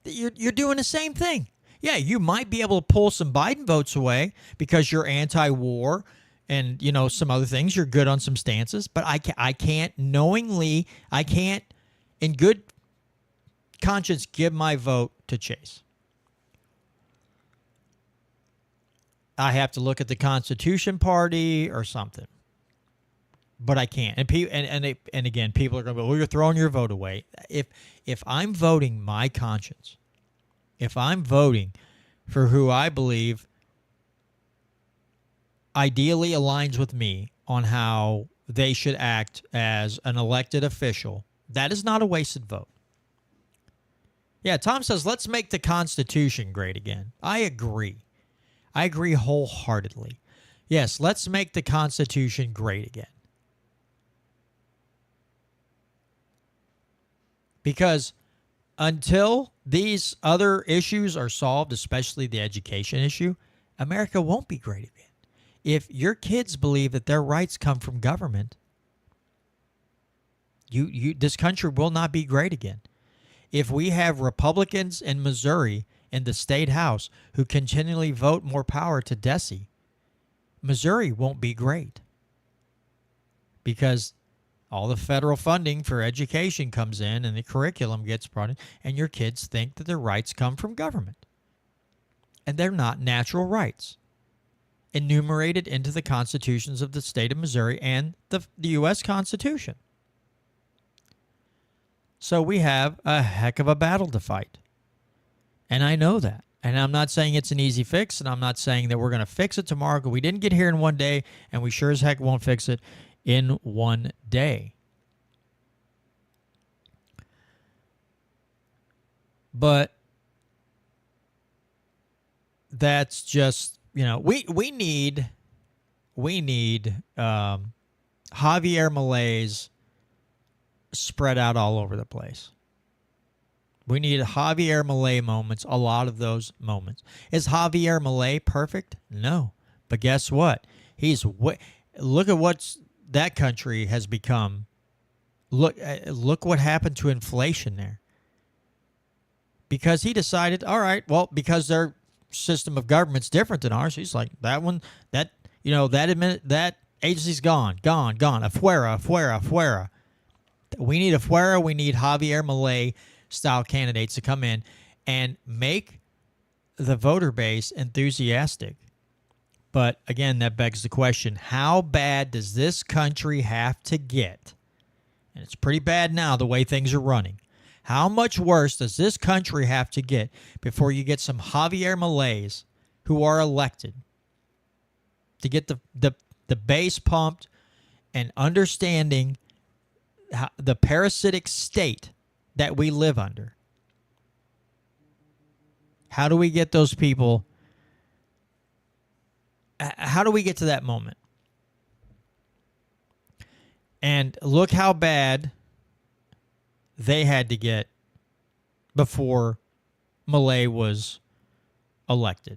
You're doing the same thing. Yeah, you might be able to pull some Biden votes away because you're anti-war and, you know, some other things. You're good on some stances. But I can't knowingly, I can't in good conscience give my vote to Chase. I have to look at the Constitution Party or something. But I can't. And again, people are going to go, well, you're throwing your vote away. If I'm voting my conscience, if I'm voting for who I believe ideally aligns with me on how they should act as an elected official, that is not a wasted vote. Yeah, Tom says, let's make the Constitution great again. I agree. I agree wholeheartedly. Yes, let's make the Constitution great again. Because until these other issues are solved, especially the education issue, America won't be great again. If your kids believe that their rights come from government, this country will not be great again. If we have Republicans in Missouri in the state house who continually vote more power to DESE, Missouri won't be great. Because all the federal funding for education comes in and the curriculum gets brought in, and your kids think that their rights come from government. And they're not natural rights enumerated into the constitutions of the state of Missouri and the U.S. Constitution. So we have a heck of a battle to fight. And I know that. And I'm not saying it's an easy fix, and I'm not saying that we're going to fix it tomorrow, because we didn't get here in one day, and we sure as heck won't fix it in one day. But that's just, you know, we need Javier Malays spread out all over the place. We need Javier Milei moments, a lot of those moments. Is Javier Milei perfect? No. But guess what? Look at what that country has become. Look what happened to inflation there. Because he decided, all right, well, because their system of government's different than ours, he's like, that agency's gone. Afuera. We need Afuera. We need Javier Milei style candidates to come in and make the voter base enthusiastic. But again, that begs the question, how bad does this country have to get? And it's pretty bad now the way things are running. How much worse does this country have to get before you get some Javier Malays who are elected to get the base pumped and understanding the parasitic state that we live under? How do we get those people? How do we get to that moment? And look how bad they had to get before Milei was elected.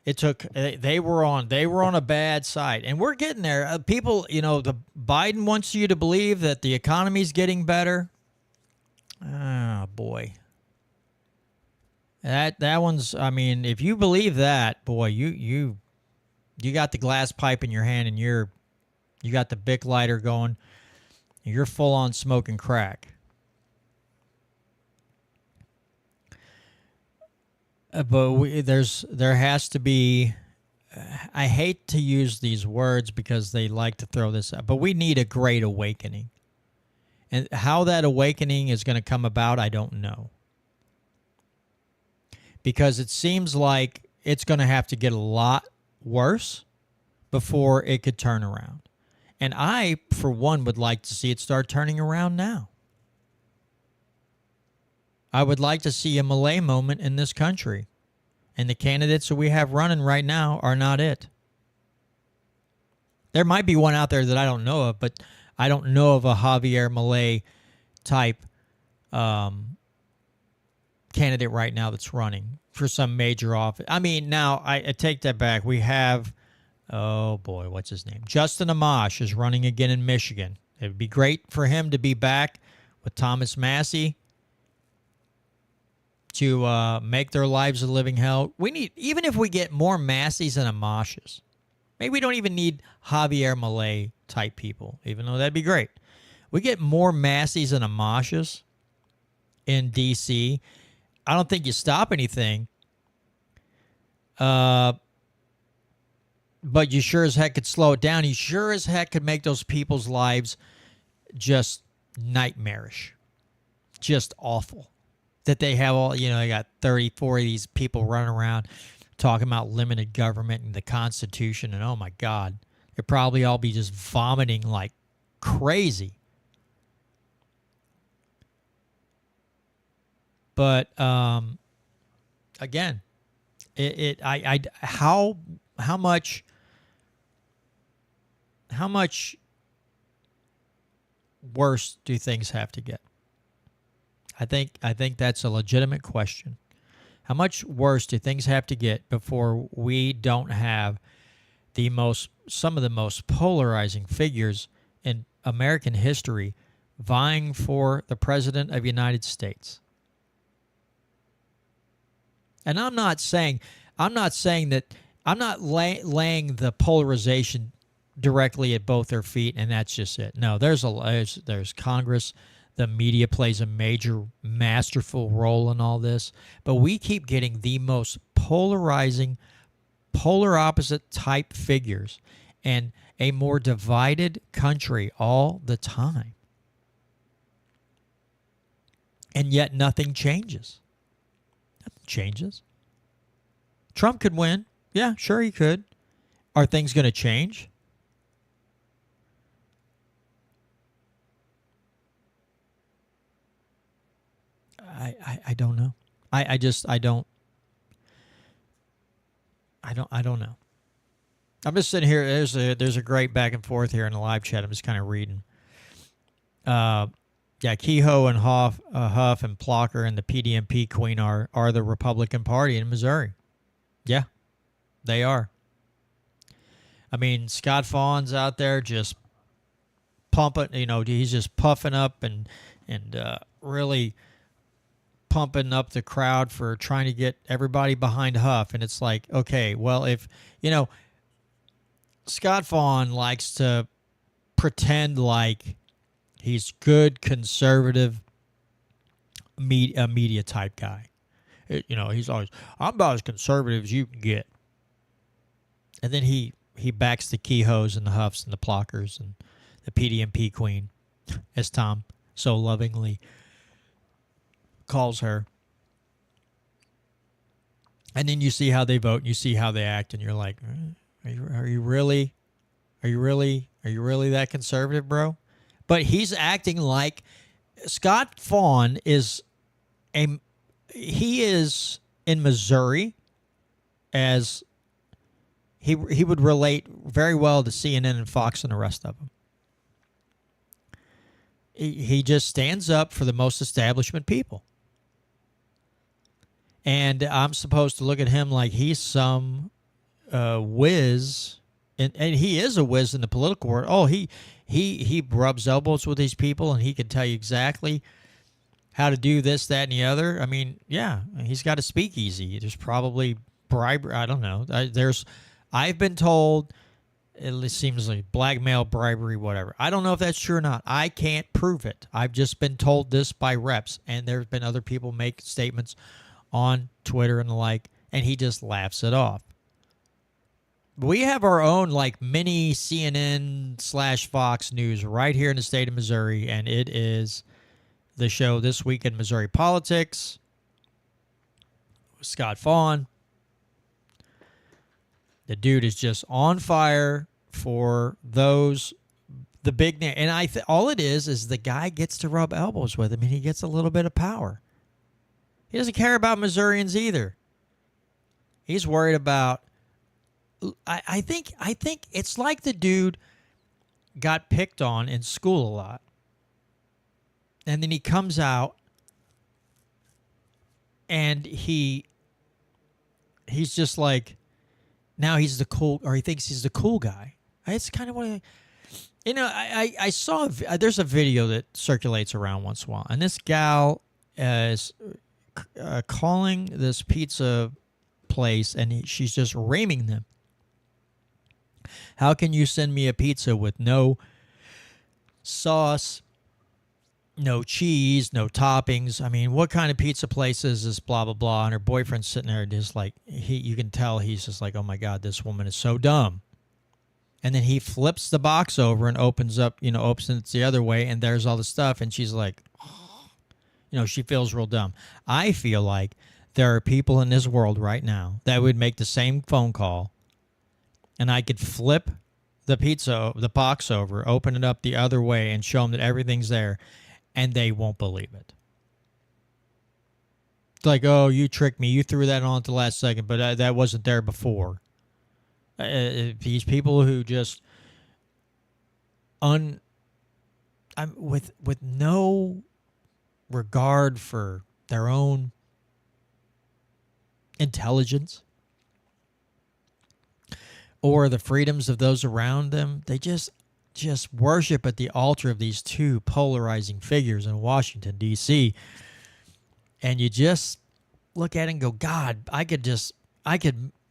It took they were on a bad side, and we're getting there. People, the Biden wants you to believe that the economy's getting better. Oh boy, that one's. I mean, if you believe that, boy, you got the glass pipe in your hand, and you got the Bic lighter going. You're full on smoking crack. But there has to be. I hate to use these words because they like to throw this out, but we need a great awakening. And how that awakening is going to come about, I don't know. Because it seems like it's going to have to get a lot worse before it could turn around. And I, for one, would like to see it start turning around now. I would like to see a Malay moment in this country. And the candidates that we have running right now are not it. There might be one out there that I don't know of, but I don't know of a Javier Malay type candidate right now that's running for some major office. I mean, now I take that back. We have, oh boy, what's his name? Justin Amash is running again in Michigan. It would be great for him to be back with Thomas Massey to make their lives a living hell. We need, even if we get more Masseys and Amashes, maybe we don't even need Javier Malay type people, even though that'd be great. We get more Masseys and Amashes in D.C. I don't think you stop anything. But you sure as heck could slow it down. You sure as heck could make those people's lives just nightmarish. Just awful. That they have all, they got 30, 40 of these people running around talking about limited government and the Constitution, and oh my God, they'd probably all be just vomiting like crazy. But again, how much worse do things have to get? I think that's a legitimate question. How much worse do things have to get before we don't have some of the most polarizing figures in American history vying for the President of the United States? And I'm not saying that I'm not laying the polarization directly at both their feet, and that's just it. No, there's Congress. The media plays a major, masterful role in all this. But we keep getting the most polarizing, polar opposite type figures and a more divided country all the time. And yet nothing changes. Nothing changes. Trump could win. Yeah, sure he could. Are things going to change? I don't know. I don't know. I'm just sitting here. There's a great back and forth here in the live chat. I'm just kind of reading. Kehoe and Huff and Plocker and the PDMP Queen are the Republican Party in Missouri. Yeah, they are. I mean, Scott Fawn's out there just pumping. He's just puffing up and really pumping up the crowd for trying to get everybody behind Huff. And it's like, okay, well, if, Scott Fawn likes to pretend like he's good, conservative media type guy. He's always, I'm about as conservative as you can get. And then he backs the Kehoes and the Huffs and the Plockers and the PDMP Queen, as Tom so lovingly calls her. And then you see how they vote and you see how they act, and you're like, are you really that conservative, bro? But he's acting like Scott Fawn is in Missouri, as he would relate very well to CNN and Fox and the rest of them. He just stands up for the most establishment people. And I'm supposed to look at him like he's some whiz, and he is a whiz in the political world. Oh, he rubs elbows with these people, and he can tell you exactly how to do this, that, and the other. I mean, yeah, he's got a speakeasy. There's probably bribery. I don't know. I've been told it seems like blackmail, bribery, whatever. I don't know if that's true or not. I can't prove it. I've just been told this by reps, and there's been other people make statements on Twitter and the like, and he just laughs it off. We have our own like mini CNN/Fox News right here in the state of Missouri, and it is the show This Week in Missouri Politics with Scott Fawn. The dude is just on fire for the big name. And all it is the guy gets to rub elbows with him, and he gets a little bit of power. He doesn't care about Missourians either. He's worried about, I think it's like the dude got picked on in school a lot. And then he comes out and he's just like, now he's the cool, or he thinks he's the cool guy. It's kind of what I saw. There's a video that circulates around once in a while, and this gal is calling this pizza place, and she's just reaming them. How can you send me a pizza with no sauce, no cheese, no toppings? I mean, what kind of pizza place is this, blah, blah, blah. And her boyfriend's sitting there just like, you can tell he's just like, oh my God, this woman is so dumb. And then he flips the box over and opens it the other way, and there's all the stuff. And she's like, she feels real dumb. I feel like there are people in this world right now that would make the same phone call, and I could flip the box over, open it up the other way, and show them that everything's there, and they won't believe it. It's like, oh, you tricked me. You threw that on at the last second, but that wasn't there before. These people who just with no regard for their own intelligence or the freedoms of those around them, they just worship at the altar of these two polarizing figures in Washington, D.C. And you just look at it and go, God, I could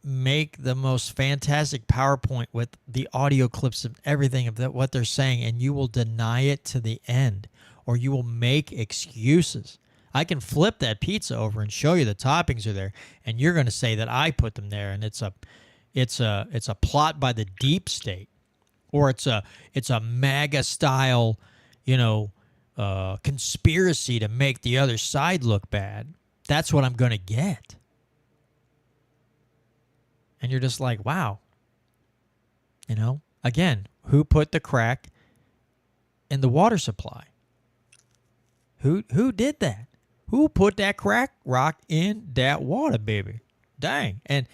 make the most fantastic PowerPoint with the audio clips of everything of what they're saying, and you will deny it to the end, or you will make excuses. I can flip that pizza over and show you the toppings are there, and you're going to say that I put them there, and it's a plot by the deep state, or it's a MAGA style, conspiracy to make the other side look bad. That's what I'm going to get. And you're just like, wow. Again, who put the crack in the water supply? Who did that? Who put that crack rock in that water, baby? Dang. And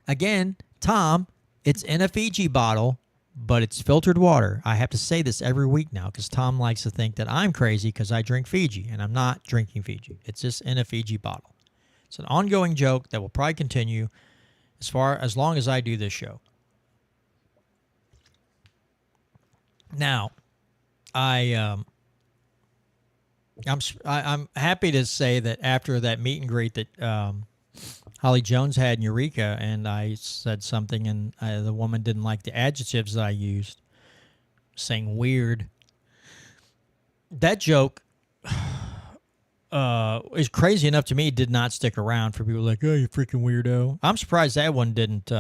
again, Tom, it's in a Fiji bottle, but it's filtered water. I have to say this every week now because Tom likes to think that I'm crazy because I drink Fiji, and I'm not drinking Fiji. It's just in a Fiji bottle. It's an ongoing joke that will probably continue as long as I do this show. Now, I'm happy to say that after that meet and greet that Holly Jones had in Eureka, and I said something, and the woman didn't like the adjectives that I used, saying weird. That joke is crazy enough to me, did not stick around for people like, oh, you freaking weirdo. I'm surprised that one didn't.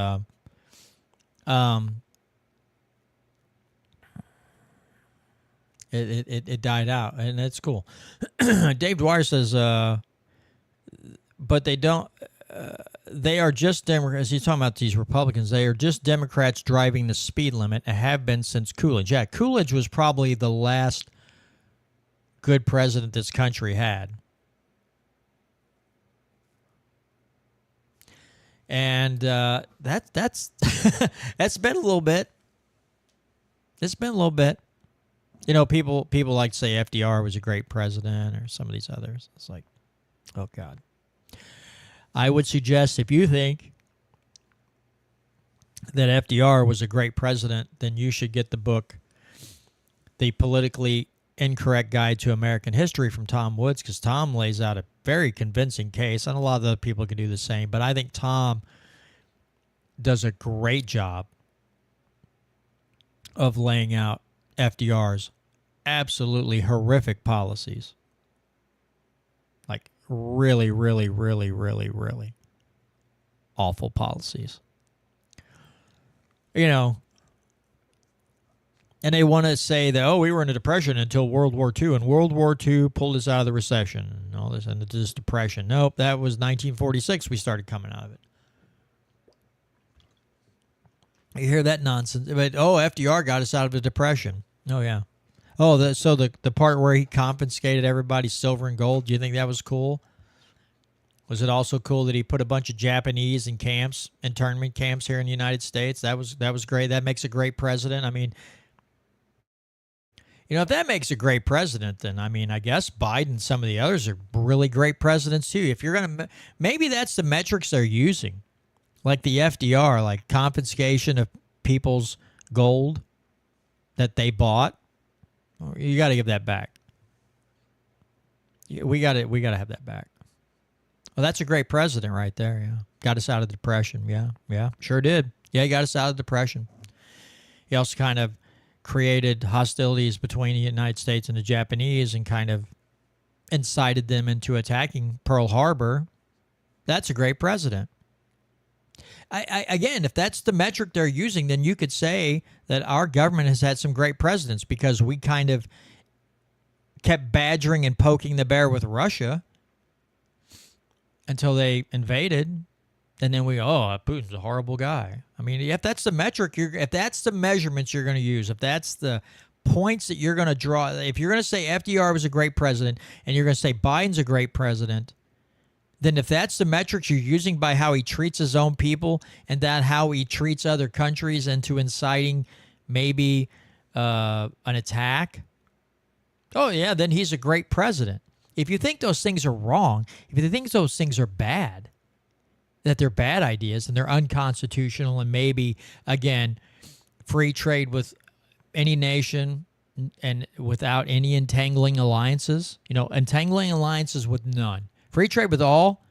It died out, and that's cool. Dave Dwyer says, but they don't. They are just Democrats. He's talking about these Republicans. They are just Democrats driving the speed limit and have been since Coolidge. Yeah, Coolidge was probably the last good president this country had. And that's that's been a little bit. It's been a little bit. People like to say FDR was a great president or some of these others. It's like, oh God. I would suggest if you think that FDR was a great president, then you should get the book, The Politically Incorrect Guide to American History from Tom Woods, because Tom lays out a very convincing case, and a lot of other people can do the same. But I think Tom does a great job of laying out FDR's absolutely horrific policies. Like really, really, really, really, really awful policies. You know, and they want to say that, oh, we were in a depression until World War II, and World War II pulled us out of the recession and all this, and this depression. Nope, that was 1946 we started coming out of it. You hear that nonsense. But, FDR got us out of the depression. Oh, yeah. Oh, so the part where he confiscated everybody's silver and gold, do you think that was cool? Was it also cool that he put a bunch of Japanese in camps, internment camps here in the United States? That was great. That makes a great president. I mean, if that makes a great president, then, I guess Biden and some of the others are really great presidents, too. If you're going to, maybe that's the metrics they're using, like the FDR, like confiscation of people's gold that they bought. You got to give that back. We got to have that back. Well, that's a great president right there, yeah. Got us out of depression, yeah, sure did. Yeah, he got us out of depression. He also kind of created hostilities between the United States and the Japanese and kind of incited them into attacking Pearl Harbor. That's a great president. Again, if that's the metric they're using, then you could say that our government has had some great presidents because we kind of kept badgering and poking the bear with Russia until they invaded. And then Putin's a horrible guy. If that's the metric, if that's the measurements you're going to use, if that's the points that you're going to draw, if you're going to say FDR was a great president and you're going to say Biden's a great president, then if that's the metrics you're using by how he treats his own people and that how he treats other countries into inciting maybe an attack, then he's a great president. If you think those things are wrong, if you think those things are bad, that they're bad ideas and they're unconstitutional and maybe, again, free trade with any nation and without any entangling alliances, entangling alliances with none. Free trade with all,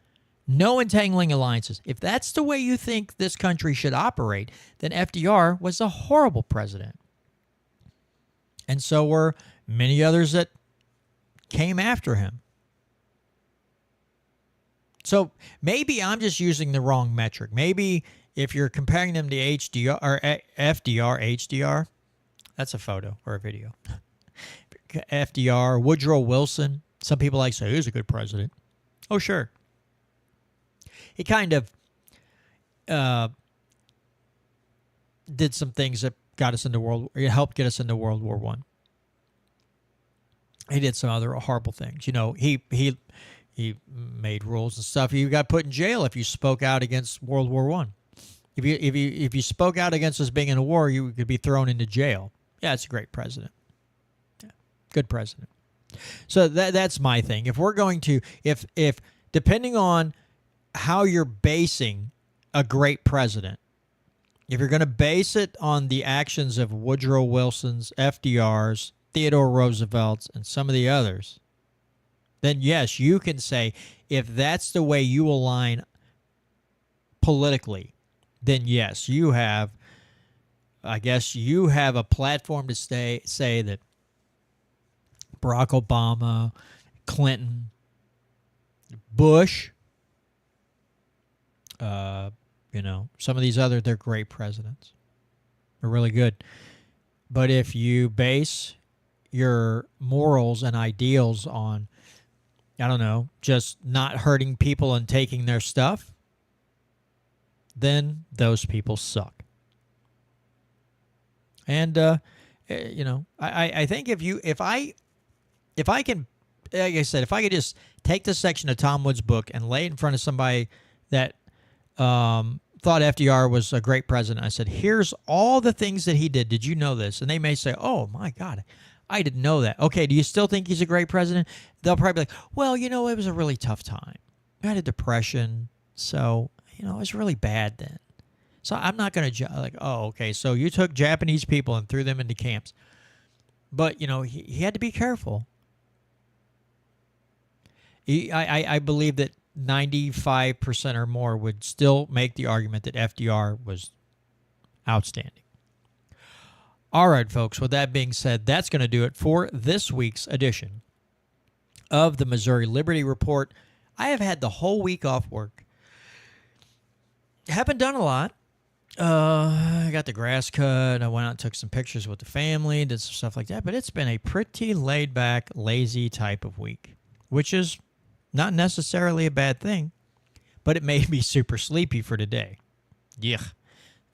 no entangling alliances. If that's the way you think this country should operate, then FDR was a horrible president. And so were many others that came after him. So maybe I'm just using the wrong metric. Maybe if you're comparing them to HDR or FDR, HDR, that's a photo or a video. FDR, Woodrow Wilson. Some people like to say he's a good president. Oh, sure. He kind of did some things that got us into helped get us into World War I. He did some other horrible things. He made rules and stuff. You got put in jail if you spoke out against World War I. If you spoke out against us being in a war, you could be thrown into jail. Yeah, it's a great president. Yeah, good president. So that's my thing. If we're going to, if depending on how you're basing a great president, if you're going to base it on the actions of Woodrow Wilson's, FDR's, Theodore Roosevelt's, and some of the others, then yes, you can say if that's the way you align politically, then yes, you have, I guess you have a platform to say that Barack Obama, Clinton, Bush, some of these they're great presidents. They're really good. But if you base your morals and ideals on, just not hurting people and taking their stuff, then those people suck. And, I think if I can, like I said, if I could just take this section of Tom Wood's book and lay it in front of somebody that thought FDR was a great president, I said, here's all the things that he did. Did you know this? And they may say, oh, my God, I didn't know that. Okay, do you still think he's a great president? They'll probably be like, well, it was a really tough time. I had a depression, so, it was really bad then. So I'm not going to like, oh, okay, so you took Japanese people and threw them into camps. But, he had to be careful. I believe that 95% or more would still make the argument that FDR was outstanding. All right, folks, with that being said, that's going to do it for this week's edition of the Missouri Liberty Report. I have had the whole week off work. Haven't done a lot. I got the grass cut. I went out and took some pictures with the family, did some stuff like that. But it's been a pretty laid-back, lazy type of week, which is not necessarily a bad thing, but it made me super sleepy for today. Yeah.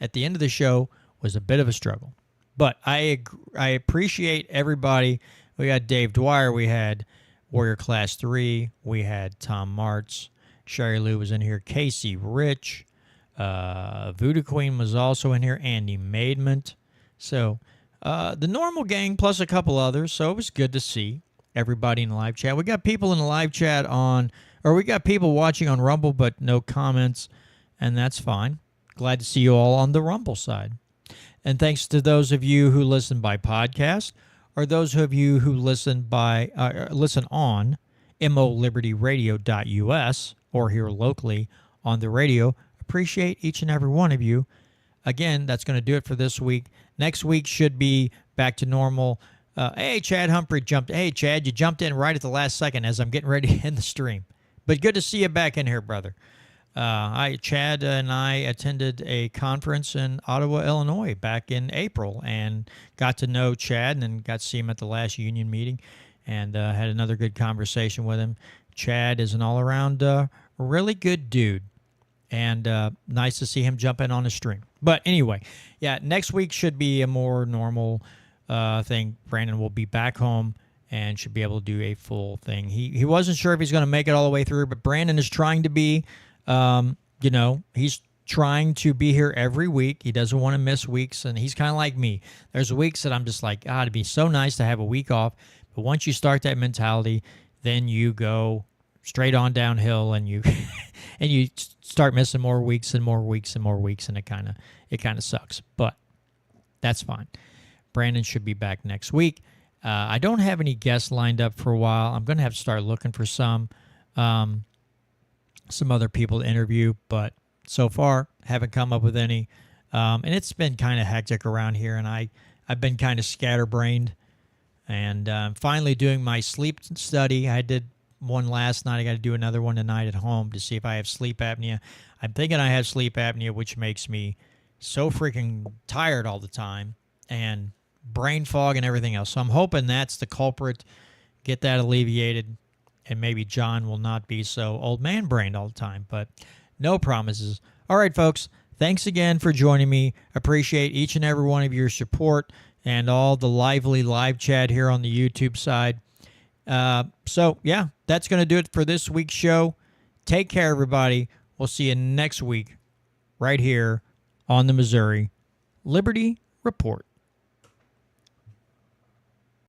At the end of the show was a bit of a struggle. But I appreciate everybody. We got Dave Dwyer. We had Warrior Class 3. We had Tom Martz. Sherry Lou was in here. Casey Rich. Voodoo Queen was also in here. Andy Maidment. So the normal gang plus a couple others. So it was good to see everybody in the live chat. We got people in the live chat we got people watching on Rumble, but no comments, and that's fine. Glad to see you all on the Rumble side. And thanks to those of you who listen by podcast, or those of you who listen on molibertyradio.us or here locally on the radio. Appreciate each and every one of you. Again, that's going to do it for this week. Next week should be back to normal. Hey, Chad Humphrey jumped. Hey, Chad, you jumped in right at the last second as I'm getting ready to end the stream. But good to see you back in here, brother. Chad and I attended a conference in Ottawa, Illinois back in April and got to know Chad and got to see him at the last union meeting and had another good conversation with him. Chad is an all-around really good dude, and nice to see him jump in on the stream. But anyway, yeah, next week should be a more normal thing. Brandon will be back home and should be able to do a full thing. He wasn't sure if he's going to make it all the way through, but Brandon is trying to be. He's trying to be here every week. He doesn't want to miss weeks, and he's kind of like me. There's weeks that I'm just like, it'd be so nice to have a week off. But once you start that mentality, then you go straight on downhill, and you and you start missing more weeks and more weeks and more weeks, and it kind of sucks. But that's fine. Brandon should be back next week. I don't have any guests lined up for a while. I'm going to have to start looking for some other people to interview, but so far haven't come up with any. And it's been kind of hectic around here, and I've been kind of scatterbrained. And I'm finally doing my sleep study. I did one last night. I got to do another one tonight at home to see if I have sleep apnea. I'm thinking I have sleep apnea, which makes me so freaking tired all the time and brain fog and everything else. So I'm hoping that's the culprit, get that alleviated, and maybe John will not be so old man brained all the time, but no promises. All right, folks, thanks again for joining me. Appreciate each and every one of your support and all the lively live chat here on the YouTube side. So, yeah, that's going to do it for this week's show. Take care, everybody. We'll see you next week right here on the Missouri Liberty Report.